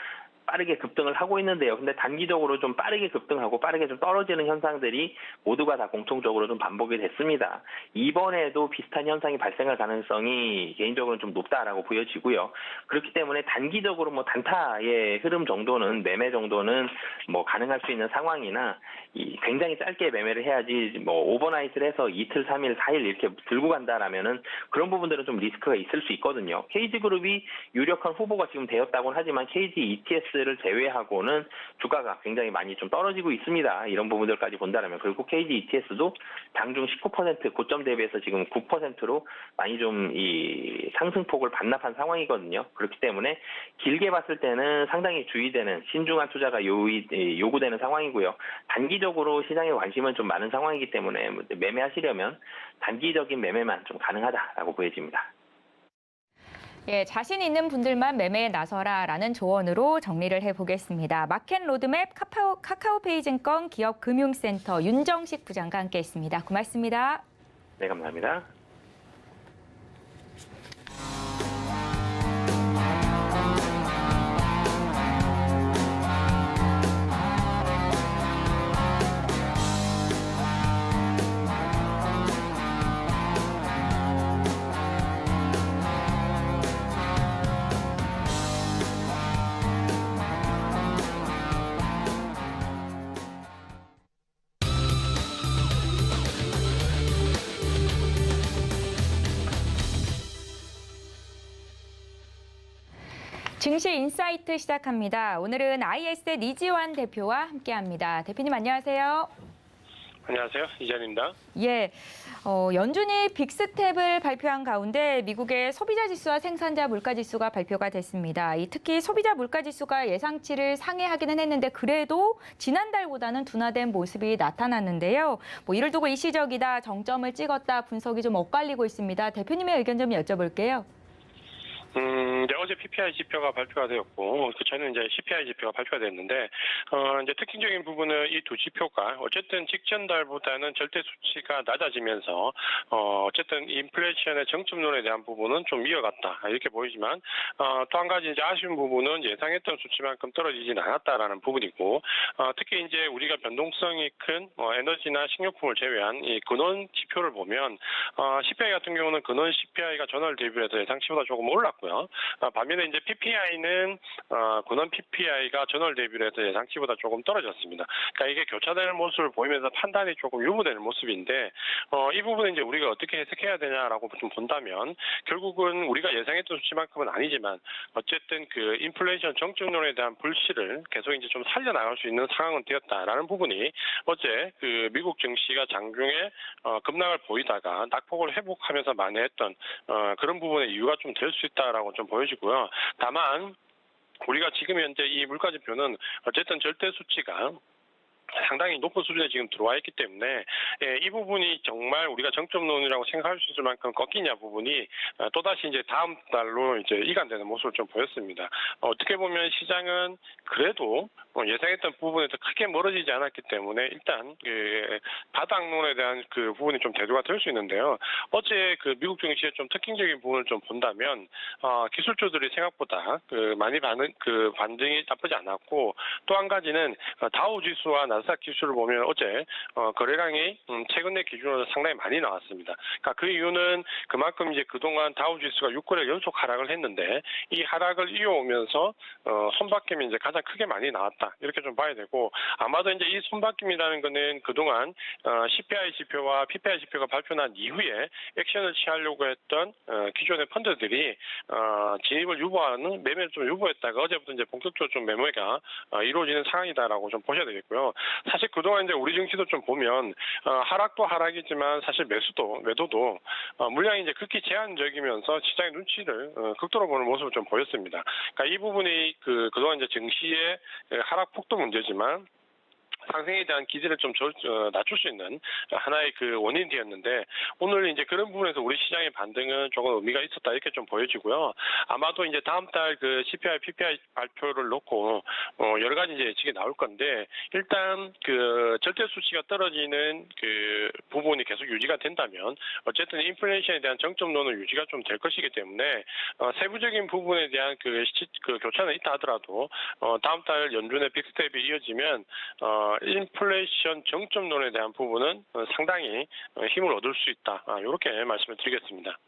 빠르게 급등을 하고 있는데요. 근데 단기적으로 좀 빠르게 급등하고 빠르게 좀 떨어지는 현상들이 모두가 다 공통적으로 좀 반복이 됐습니다. 이번에도 비슷한 현상이 발생할 가능성이 개인적으로 좀 높다라고 보여지고요. 그렇기 때문에 단기적으로 뭐 단타의 흐름 정도는 매매 정도는 뭐 가능할 수 있는 상황이나 굉장히 짧게 매매를 해야지 뭐 오버나잇을 해서 이틀, 3일, 4일 이렇게 들고 간다라면은 그런 부분들은 좀 리스크가 있을 수 있거든요. KG그룹이 유력한 후보가 지금 되었다고는 하지만 KG ETS를 제외하고는 주가가 굉장히 많이 좀 떨어지고 있습니다. 이런 부분들까지 본다면 그리고 KG ETS도 장중 19% 고점 대비해서 지금 9%로 많이 좀 이 상승폭을 반납한 상황이거든요. 그렇기 때문에 길게 봤을 때는 상당히 주의되는 신중한 투자가 요구되는 상황이고요. 단기적으로 시장에 관심은 좀 많은 상황이기 때문에 매매하시려면 단기적인 매매만 좀 가능하다라고 보여집니다. 예, 자신 있는 분들만 매매에 나서라라는 조언으로 정리를 해보겠습니다. 마켓 로드맵 카카오페이증권 기업금융센터 윤정식 부장과 함께했습니다. 고맙습니다. 네, 감사합니다. 증시 인사이트 시작합니다. 오늘은 IS의 이지환 대표와 함께합니다. 대표님 안녕하세요. 안녕하세요. 이재환입니다. 예, 연준이 빅스텝을 발표한 가운데 미국의 소비자 지수와 생산자 물가 지수가 발표가 됐습니다. 특히 소비자 물가 지수가 예상치를 상회하기는 했는데 그래도 지난달보다는 둔화된 모습이 나타났는데요. 이를 두고 일시적이다, 정점을 찍었다 분석이 좀 엇갈리고 있습니다. 대표님의 의견 좀 여쭤볼게요. 이제 어제 PPI 지표가 발표가 되었고, 그 전에 이제 CPI 지표가 발표가 됐는데, 이제 특징적인 부분은 이 두 지표가 어쨌든 직전 달보다는 절대 수치가 낮아지면서, 어쨌든 인플레이션의 정점론에 대한 부분은 좀 이어갔다. 이렇게 보이지만, 또 한 가지 이제 아쉬운 부분은 예상했던 수치만큼 떨어지진 않았다라는 부분이고, 특히 이제 우리가 변동성이 큰 에너지나 식료품을 제외한 이 근원 지표를 보면, CPI 같은 경우는 근원 CPI가 전월 대비해서 예상치보다 조금 올랐고요. 반면에 이제 PPI는 근원 PPI가 전월 대비로 해서 예상치보다 조금 떨어졌습니다. 그러니까 이게 교차되는 모습을 보이면서 판단이 조금 유보되는 모습인데 이 부분은 이제 우리가 어떻게 해석해야 되냐라고 좀 본다면 결국은 우리가 예상했던 수치만큼은 아니지만 어쨌든 그 인플레이션 정점론에 대한 불씨를 계속 이제 좀 살려나갈 수 있는 상황은 되었다라는 부분이 어제 그 미국 증시가 장중에 급락을 보이다가 낙폭을 회복하면서 만회했던 그런 부분의 이유가 좀 될 수 있다라고 좀 보여지고요. 다만 우리가 지금 현재 이 물가 지표는 어쨌든 절대 수치가 상당히 높은 수준에 지금 들어와 있기 때문에 이 부분이 정말 우리가 정점론이라고 생각할 수 있을 만큼 꺾이냐 부분이 또다시 이제 다음 달로 이제 이관되는 모습을 좀 보였습니다. 어떻게 보면 시장은 그래도 예상했던 부분에서 크게 멀어지지 않았기 때문에 일단 바닥론에 대한 그 부분이 좀 대두가 될 수 있는데요. 어제 그 미국 증시의 좀 특징적인 부분을 좀 본다면 기술주들이 생각보다 많이 반등이 나쁘지 않았고 또 한 가지는 다우 지수와 나스닥 지수를 보면 어제 거래량이 최근 내 기준으로 상당히 많이 나왔습니다. 그러니까 그 이유는 그만큼 이제 그동안 다우 지수가 6거래 연속 하락을 했는데 이 하락을 이어오면서 손바뀜이 이제 가장 크게 많이 나왔다. 이렇게 좀 봐야 되고 아마도 이제 이 손바뀜이라는 거는 그동안 CPI 지표와 PPI 지표가 발표난 이후에 액션을 취하려고 했던 기존의 펀드들이 진입을 유보하는 매매를 좀 유보했다가 어제부터 이제 본격적으로 좀 매매가 이루어지는 상황이다라고 좀 보셔야 되겠고요. 사실 그동안 이제 우리 증시도 좀 보면 하락도 하락이지만 사실 매도도 물량이 이제 극히 제한적이면서 시장의 눈치를 극도로 보는 모습을 좀 보였습니다. 그러니까 이 부분이 그동안 이제 증시의 하락 폭도 문제지만 상승에 대한 기대를 좀 낮출 수 있는 하나의 그 원인이 되었는데 오늘 이제 그런 부분에서 우리 시장의 반등은 조금 의미가 있었다 이렇게 좀 보여지고요. 아마도 이제 다음 달 그 CPI, PPI 발표를 놓고 여러 가지 이제 예측이 나올 건데 일단 그 절대 수치가 떨어지는 그 부분이 계속 유지가 된다면 어쨌든 인플레이션에 대한 정점론은 유지가 좀 될 것이기 때문에 세부적인 부분에 대한 그 교차는 있다 하더라도 다음 달 연준의 빅스텝이 이어지면 인플레이션 정점론에 대한 부분은 상당히 힘을 얻을 수 있다. 이렇게 말씀을 드리겠습니다.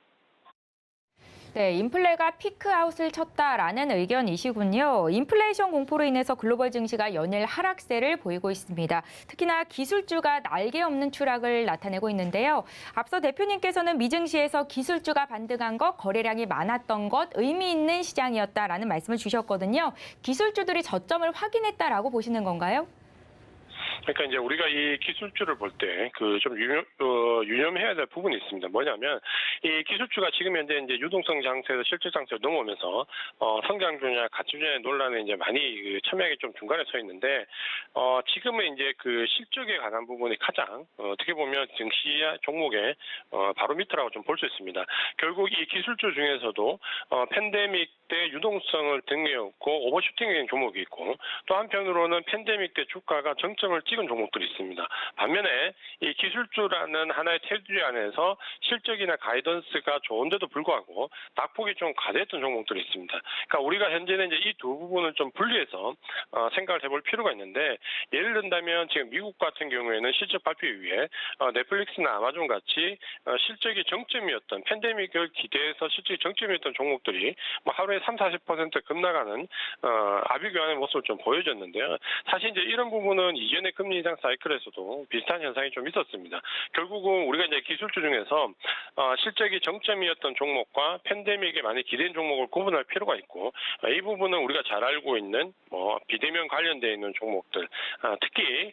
네, 인플레가 피크아웃을 쳤다라는 의견이시군요. 인플레이션 공포로 인해서 글로벌 증시가 연일 하락세를 보이고 있습니다. 특히나 기술주가 날개 없는 추락을 나타내고 있는데요. 앞서 대표님께서는 미증시에서 기술주가 반등한 것, 거래량이 많았던 것, 의미 있는 시장이었다라는 말씀을 주셨거든요. 기술주들이 저점을 확인했다라고 보시는 건가요? 그러니까 이제 우리가 이 기술주를 볼 때 그 좀 유념해야 될 부분이 있습니다. 뭐냐면 이 기술주가 지금 현재 이제 유동성 장세에서 실질 장세로 넘어오면서 성장주냐 가치주냐의 논란에 이제 많이 첨예하게 좀 중간에 서 있는데 지금은 이제 그 실적에 관한 부분이 가장 어떻게 보면 증시 종목의 바로 밑이라고 좀 볼 수 있습니다. 결국 이 기술주 중에서도 팬데믹 때 유동성을 등에업고 오버슈팅인 종목이 있고 또 한편으로는 팬데믹 때 주가가 정점을 찍은 종목들이 있습니다. 반면에 이 기술주라는 하나의 테두리 안에서 실적이나 가이던스가 좋은데도 불구하고 낙폭이 좀 과대했던 종목들이 있습니다. 그러니까 우리가 현재는 이제 이 두 부분을 좀 분리해서 생각을 해볼 필요가 있는데 예를 든다면 지금 미국 같은 경우에는 실적 발표 이후에 넷플릭스나 아마존 같이 실적이 정점이었던 팬데믹을 기대해서 실적이 정점이었던 종목들이 뭐 하루에 30-40% 급나가는 아비규환의 모습을 좀 보여줬는데요. 사실 이제 이런 부분은 이전의 금리 인상 사이클에서도 비슷한 현상이 좀 있었습니다. 결국은 우리가 이제 기술주 중에서 실적이 정점이었던 종목과 팬데믹에 많이 기대된 종목을 구분할 필요가 있고 이 부분은 우리가 잘 알고 있는 비대면 관련되어 있는 종목들 특히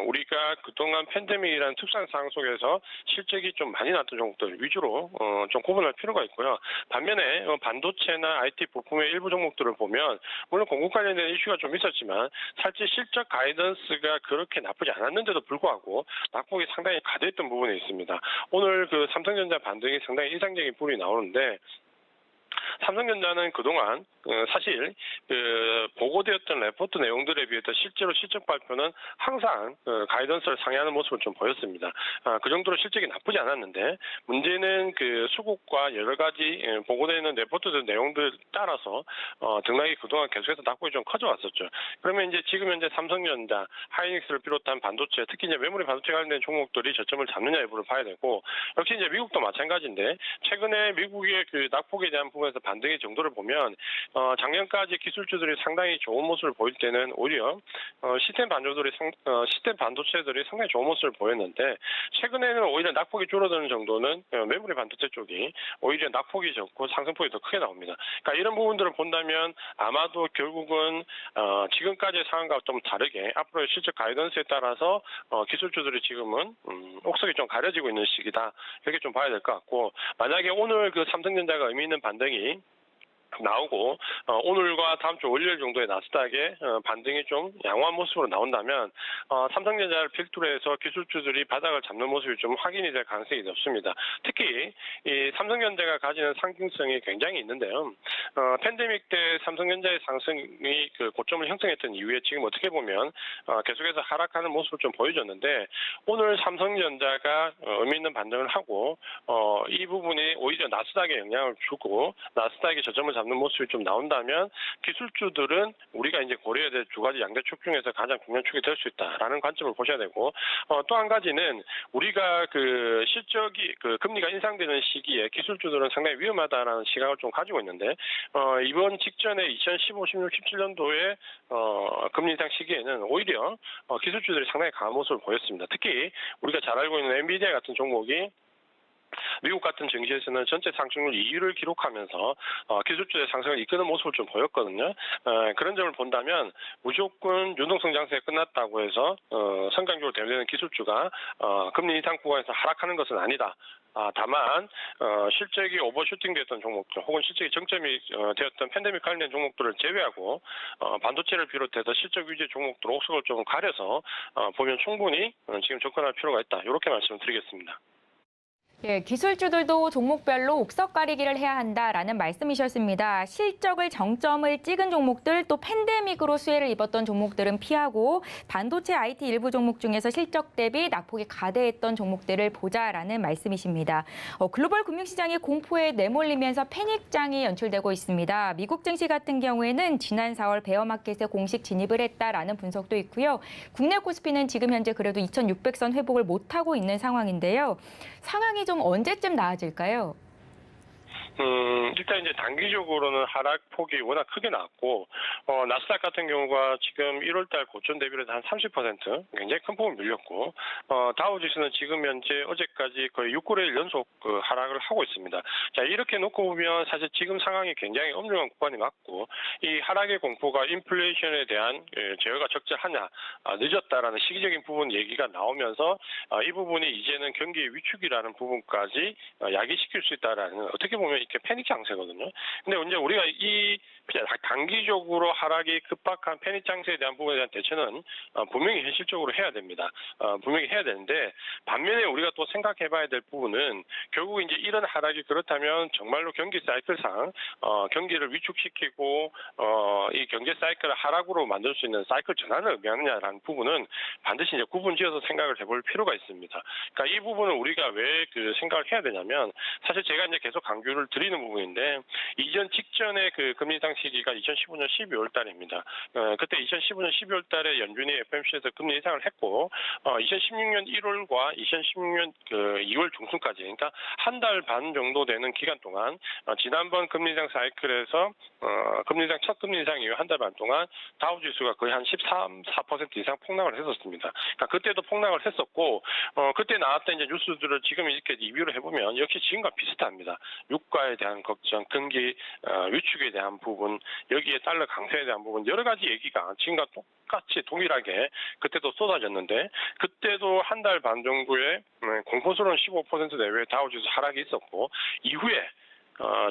우리가 그동안 팬데믹이라는 특수한 상황 속에서 실적이 좀 많이 났던 종목들 위주로 좀 구분할 필요가 있고요. 반면에 반도체나 IT 부품의 일부 종목들을 보면 물론 공급 관련된 이슈가 좀 있었지만 실제 실적 가이던스가 그렇게 나쁘지 않았는데도 불구하고 낙폭이 상당히 과대했던 부분이 있습니다. 오늘 그 삼성전자 반등이 상당히 인상적인 부분이 나오는데 삼성전자는 그동안 사실 보고되었던 레포트 내용들에 비해서 실제로 실적 발표는 항상 가이던스를 상회하는 모습을 좀 보였습니다. 그 정도로 실적이 나쁘지 않았는데 문제는 수급과 여러 가지 보고되는 레포트들 내용들 따라서 등락이 그동안 계속해서 낙폭이 좀 커져왔었죠. 그러면 이제 지금 현재 삼성전자, 하이닉스를 비롯한 반도체, 특히 이제 메모리 반도체 관련된 종목들이 저점을 잡느냐 여부를 봐야 되고 역시 이제 미국도 마찬가지인데 최근에 미국의 낙폭에 대한 부분에서 반등의 정도를 보면 작년까지 기술주들이 상당히 좋은 모습을 보일 때는 오히려 시스템 반도체들이 상당히 좋은 모습을 보였는데 최근에는 오히려 낙폭이 줄어드는 정도는 메모리 반도체 쪽이 오히려 낙폭이 적고 상승폭이 더 크게 나옵니다. 그러니까 이런 부분들을 본다면 아마도 결국은 지금까지의 상황과 좀 다르게 앞으로의 실적 가이던스에 따라서 기술주들이 지금은 옥석이 좀 가려지고 있는 시기다 이렇게 좀 봐야 될 것 같고 만약에 오늘 삼성전자가 의미 있는 반등이 나오고 오늘과 다음 주 월요일 정도에 나스닥의 반등이 좀 양호한 모습으로 나온다면 삼성전자를 필두로 해서 기술주들이 바닥을 잡는 모습이 좀 확인이 될 가능성이 높습니다. 특히 이 삼성전자가 가지는 상징성이 굉장히 있는데요. 팬데믹 때 삼성전자의 상승이 그 고점을 형성했던 이후에 지금 어떻게 보면 계속해서 하락하는 모습을 좀 보여줬는데 오늘 삼성전자가 의미 있는 반등을 하고 이 부분이 오히려 나스닥에 영향을 주고 나스닥이 저점을 잡는 모습이 좀 나온다면 기술주들은 우리가 이제 고려해야 될 두 가지 양대 축 중에서 가장 중요한 축이 될 수 있다라는 관점을 보셔야 되고 또 한 가지는 우리가 그 실적이 그 금리가 인상되는 시기에 기술주들은 상당히 위험하다라는 시각을 좀 가지고 있는데 이번 직전에 2015, 16, 17년도에 금리 인상 시기에는 오히려 기술주들이 상당히 강한 모습을 보였습니다. 특히 우리가 잘 알고 있는 엔비디아 같은 종목이 미국 같은 증시에서는 전체 상승률 2위를 기록하면서 기술주의 상승을 이끄는 모습을 좀 보였거든요. 그런 점을 본다면 무조건 유동성 장세가 끝났다고 해서 성장적으로 대응되는 기술주가 금리 인상 구간에서 하락하는 것은 아니다. 다만 실적이 오버슈팅됐던 종목들 혹은 실적이 정점이 되었던 팬데믹 관련 종목들을 제외하고 반도체를 비롯해서 실적 위주의 종목들 옥석을 좀 가려서 보면 충분히 지금 접근할 필요가 있다. 이렇게 말씀을 드리겠습니다. 예, 기술주들도 종목별로 옥석 가리기를 해야 한다라는 말씀이셨습니다. 실적을 정점을 찍은 종목들 또 팬데믹으로 수혜를 입었던 종목들은 피하고 반도체 IT 일부 종목 중에서 실적 대비 낙폭이 가대했던 종목들을 보자라는 말씀이십니다. 글로벌 금융시장이 공포에 내몰리면서 패닉장이 연출되고 있습니다. 미국 증시 같은 경우에는 지난 4월 베어마켓에 공식 진입을 했다라는 분석도 있고요. 국내 코스피는 지금 현재 그래도 2600선 회복을 못하고 있는 상황인데요. 상황이 좀 언제쯤 나아질까요? 일단 이제 단기적으로는 하락폭이 워낙 크게 나왔고, 나스닥 같은 경우가 지금 1월달 고점 대비로 한 30% 굉장히 큰 폭을 밀렸고, 다우지수는 지금 현재 어제까지 거의 6거래일 연속 하락을 하고 있습니다. 자, 이렇게 놓고 보면 사실 지금 상황이 굉장히 엄중한 구간이 맞고, 이 하락의 공포가 인플레이션에 대한 제어가 적절하냐, 늦었다라는 시기적인 부분 얘기가 나오면서 이 부분이 이제는 경기 위축이라는 부분까지 야기시킬 수 있다라는 어떻게 보면 이렇게 패닉 장세거든요. 근데 이제 우리가 이 단기적으로 하락이 급박한 패닉 장세에 대한 부분에 대한 대처는 분명히 현실적으로 해야 됩니다. 분명히 해야 되는데 반면에 우리가 또 생각해봐야 될 부분은 결국 이제 이런 하락이 그렇다면 정말로 경기 사이클상 경기를 위축시키고 이 경제 사이클을 하락으로 만들 수 있는 사이클 전환을 의미하느냐라는 부분은 반드시 이제 구분지어서 생각을 해볼 필요가 있습니다. 그러니까 이 부분을 우리가 왜 그 생각을 해야 되냐면 사실 제가 이제 계속 강조를 드리는 부분인데 이전 직전에 그 금리 인상 시기가 2015년 12월 달입니다. 그때 2015년 12월 달에 연준이 FOMC에서 금리 인상을 했고 2016년 1월과 2016년 그 2월 중순까지 그러니까 한 달 반 정도 되는 기간 동안 지난번 금리 인상 사이클에서 금리 인상 첫 금리 인상 이후 한 달 반 동안 다우 지수가 거의 한 13~14% 이상 폭락을 했었습니다. 그러니까 그때도 폭락을 했었고 그때 나왔던 이제 뉴스들을 지금 이렇게 리뷰를 해보면 역시 지금과 비슷합니다. 유가에 대한 걱정, 경기 위축에 대한 부분, 여기에 달러 강세에 대한 부분 여러 가지 얘기가 지금과 똑같이 동일하게 그때도 쏟아졌는데 그때도 한 달 반 정도의 공포스러운 15% 내외의 다우지수 하락이 있었고 이후에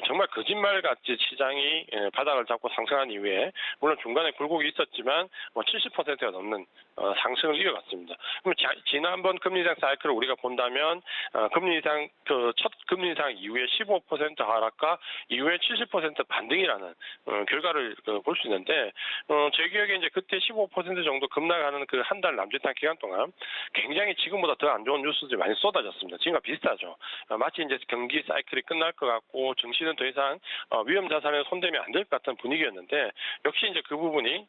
정말 거짓말같이 시장이 바닥을 잡고 상승한 이후에 물론 중간에 굴곡이 있었지만 70%가 넘는 상승을 이어갔습니다. 그럼 지난번 금리 인상 사이클을 우리가 본다면 금리 인상 첫 금리 인상 이후에 15% 하락과 이후에 70% 반등이라는 결과를 볼 수 있는데 제 기억에 이제 그때 15% 정도 급락하는 그 한 달 남짓한 기간 동안 굉장히 지금보다 더 안 좋은 뉴스들이 많이 쏟아졌습니다. 지금과 비슷하죠. 마치 이제 경기 사이클이 끝날 것 같고 증시는 더 이상 위험 자산에 손대면 안 될 것 같은 분위기였는데 역시 이제 그 부분이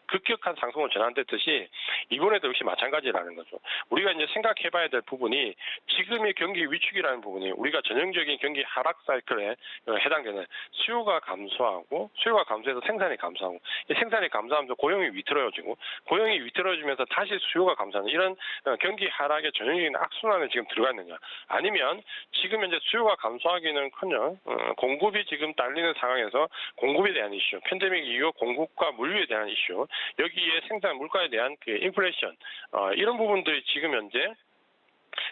급격한 상승으로 전환됐듯이 이번에도 역시 마찬가지라는 거죠. 우리가 이제 생각해봐야 될 부분이 지금의 경기 위축이라는 부분이 우리가 전형적인 경기 하락 사이클에 해당되는 수요가 감소하고 수요가 감소해서 생산이 감소하고 이 생산이 감소하면서 고용이 위태로워지고 고용이 위태로워지면서 다시 수요가 감소하는 이런 경기 하락의 전형적인 악순환에 지금 들어가 있느냐 아니면 지금 현재 수요가 감소하기는커녕 공급이 지금 딸리는 상황에서 공급에 대한 이슈, 팬데믹 이후 공급과 물류에 대한 이슈 여기에 생산 물가에 대한 그 인플레이션 이런 부분들이 지금 현재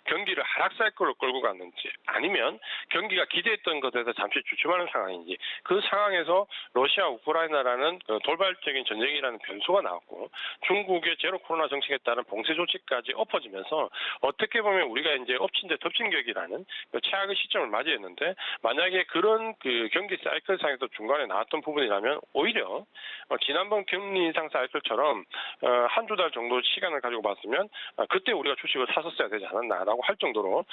경기를 하락 사이클로 끌고 갔는지 아니면 경기가 기대했던 것에서 잠시 주춤하는 상황인지 그 상황에서 러시아 우크라이나라는 돌발적인 전쟁이라는 변수가 나왔고 중국의 제로 코로나 정책에 따른 봉쇄 조치까지 엎어지면서 어떻게 보면 우리가 이제 엎친 데 덮친 격이라는 최악의 시점을 맞이했는데 만약에 그런 그 경기 사이클상에서 중간에 나왔던 부분이라면 오히려 지난번 금리 인상 사이클처럼 한두 달 정도 시간을 가지고 봤으면 그때 우리가 주식을 샀었어야 되지 않았나라고 할 정도로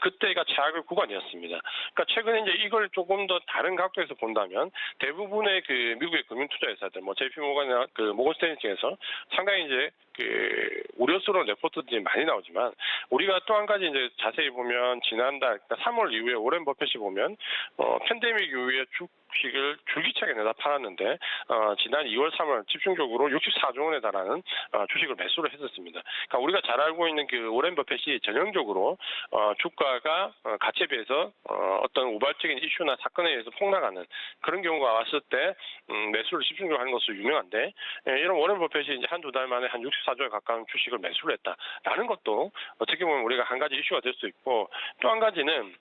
그때가 최악의 구간이었습니다. 그러니까 최근에 이제 이걸 조금 더 다른 각도에서 본다면 대부분의 그 미국의 금융투자회사들, 뭐 JP 모건이나 그 모건 스탠리 중에서 상당히 이제 그 우려스러운 레포트들이 많이 나오지만 우리가 또 한 가지 이제 자세히 보면 지난달 그러니까 3월 이후에 오렌 버핏이 보면 팬데믹 이후에 주식을 줄기차게 내다 팔았는데 지난 2월, 3월 집중적으로 64조 원에 달하는 주식을 매수를 했었습니다. 그러니까 우리가 잘 알고 있는 그 오렌 버핏이 전형적으로 주가가 가치에 비해서 어떤 우발적인 이슈나 사건에 의해서 폭락하는 그런 경우가 왔을 때 매수를 집중적으로 하는 것으로 유명한데 이런 오렌 버핏이 이제 한두 달 만에 한 64조에 가까운 주식을 매수를 했다라는 것도 어떻게 보면 우리가 한 가지 이슈가 될 수 있고 또 한 가지는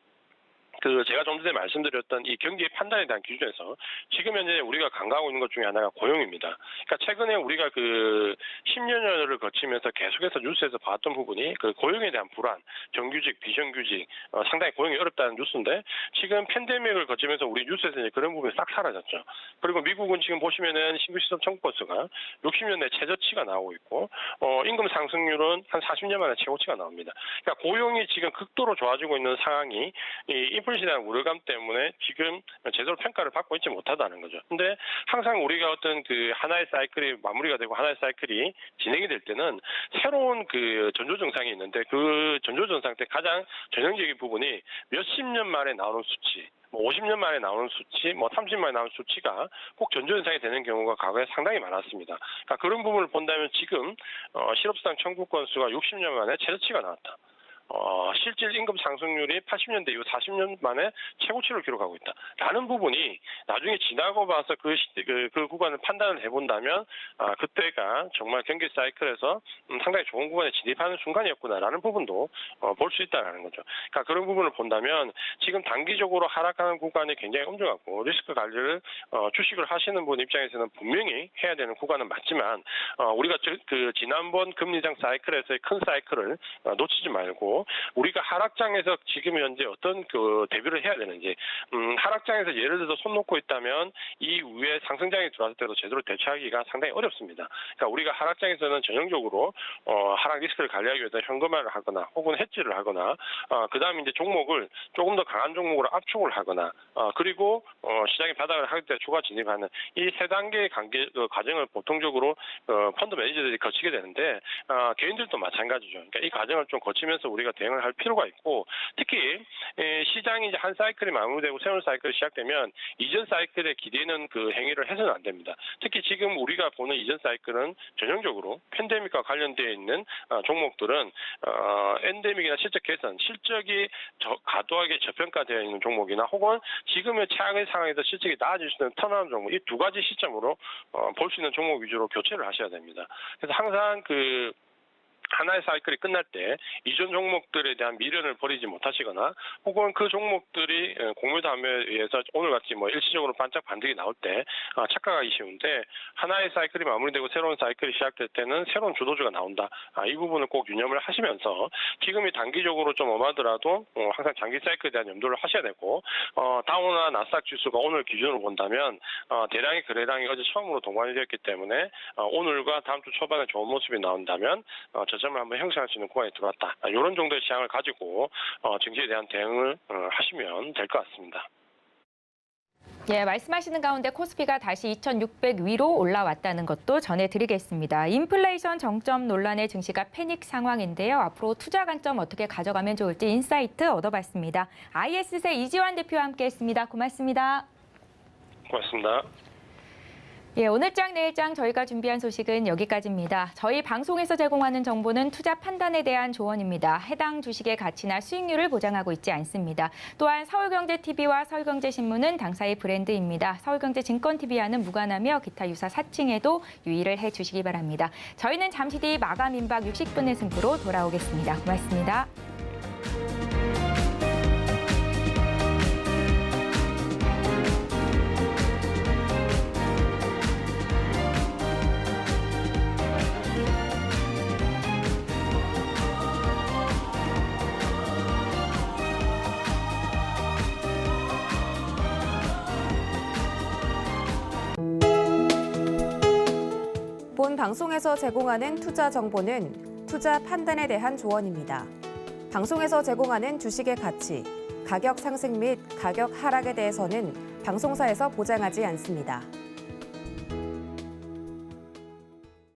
그 제가 좀 전에 말씀드렸던 이 경기의 판단에 대한 기준에서 지금 현재 우리가 간과하고 있는 것 중에 하나가 고용입니다. 그러니까 최근에 우리가 그 10년여를 거치면서 계속해서 뉴스에서 봤던 부분이 그 고용에 대한 불안, 정규직, 비정규직 상당히 고용이 어렵다는 뉴스인데 지금 팬데믹을 거치면서 우리 뉴스에서 이제 그런 부분이 싹 사라졌죠. 그리고 미국은 지금 보시면은 신규 시설 청구 건수가 60년 내 최저치가 나오고 있고 임금 상승률은 한 40년 만에 최고치가 나옵니다. 그러니까 고용이 지금 극도로 좋아지고 있는 상황이 이 인플레이션에 대한 우려감 때문에 지금 제대로 평가를 받고 있지 못하다는 거죠. 근데 항상 우리가 어떤 그 하나의 사이클이 마무리가 되고 하나의 사이클이 진행이 될 때는 새로운 그 전조 증상이 있는데 그 전조 증상 때 가장 전형적인 부분이 몇십 년 만에 나오는 수치, 뭐 50년 만에 나오는 수치, 뭐 30년 만에 나오는 수치가 꼭 전조 현상이 되는 경우가 과거에 상당히 많았습니다. 그러니까 그런 부분을 본다면 지금 실업수당 청구 건수가 60년 만에 최저치가 나왔다. 실질 임금 상승률이 80년대 이후 40년 만에 최고치를 기록하고 있다라는 부분이 나중에 지나고 봐서 그 구간을 판단을 해본다면 그때가 정말 경기 사이클에서 상당히 좋은 구간에 진입하는 순간이었구나라는 부분도 볼 수 있다라는 거죠. 그러니까 그런 부분을 본다면 지금 단기적으로 하락하는 구간이 굉장히 엄중하고 리스크 관리를 주식을 하시는 분 입장에서는 분명히 해야 되는 구간은 맞지만 우리가 그 지난번 금리 인상 사이클에서의 큰 사이클을 놓치지 말고 우리가 하락장에서 지금 현재 어떤 그 대비를 해야 되는지 하락장에서 예를 들어서 손 놓고 있다면 이 위에 상승장이 들어왔을 때도 제대로 대처하기가 상당히 어렵습니다. 그러니까 우리가 하락장에서는 전형적으로 하락 리스크를 관리하기 위해서 현금화를 하거나 혹은 헤지를 하거나 그다음에 이제 종목을 조금 더 강한 종목으로 압축을 하거나 그리고 시장의 바닥을 할 때 추가 진입하는 이 세 단계의 과정을 보통적으로 펀드 매니저들이 거치게 되는데 개인들도 마찬가지죠. 그러니까 이 과정을 좀 거치면서 우리가 대응을 할 필요가 있고 특히 시장이 이제 한 사이클이 마무리되고 새로운 사이클이 시작되면 이전 사이클에 기대는 그 행위를 해서는 안 됩니다. 특히 지금 우리가 보는 이전 사이클은 전형적으로 팬데믹과 관련되어 있는 종목들은 엔데믹이나 실적 개선, 실적이 과도하게 저평가되어 있는 종목이나 혹은 지금의 최악의 상황에서 실적이 나아질 수 있는 턴어라운드 종목 이 두 가지 시점으로 볼 수 있는 종목 위주로 교체를 하셔야 됩니다. 그래서 항상 그 하나의 사이클이 끝날 때 이전 종목들에 대한 미련을 버리지 못하시거나 혹은 그 종목들이 공유담에 의해서 오늘같이 뭐 일시적으로 반짝 반등이 나올 때 착각하기 쉬운데 하나의 사이클이 마무리되고 새로운 사이클이 시작될 때는 새로운 주도주가 나온다. 이 부분을 꼭 유념을 하시면서 지금이 단기적으로 좀 엄하더라도 항상 장기 사이클에 대한 염두를 하셔야 되고 다우나 나스닥 지수가 오늘 기준으로 본다면 대량의 거래량이 어제 처음으로 동반이 되었기 때문에 오늘과 다음 주 초반에 좋은 모습이 나온다면 저점을 한번 형성할 수 있는 구간에 들어왔다. 이런 정도의 시향을 가지고 증시에 대한 대응을 하시면 될 것 같습니다. 예, 말씀하시는 가운데 코스피가 다시 2,600 위로 올라왔다는 것도 전해드리겠습니다. 인플레이션 정점 논란의 증시가 패닉 상황인데요. 앞으로 투자 관점 어떻게 가져가면 좋을지 인사이트 얻어봤습니다. IS세 이지환 대표와 함께했습니다. 고맙습니다. 고맙습니다. 예, 오늘장 내일장 저희가 준비한 소식은 여기까지입니다. 저희 방송에서 제공하는 정보는 투자 판단에 대한 조언입니다. 해당 주식의 가치나 수익률을 보장하고 있지 않습니다. 또한 서울경제TV와 서울경제신문은 당사의 브랜드입니다. 서울경제증권TV와는 무관하며 기타 유사 사칭에도 유의를 해주시기 바랍니다. 저희는 잠시 뒤 마감 임박 60분의 승부로 돌아오겠습니다. 고맙습니다. 본 방송에서 제공하는 투자 정보는 투자 판단에 대한 조언입니다. 방송에서 제공하는 주식의 가치, 가격 상승 및 가격 하락에 대해서는 방송사에서 보장하지 않습니다.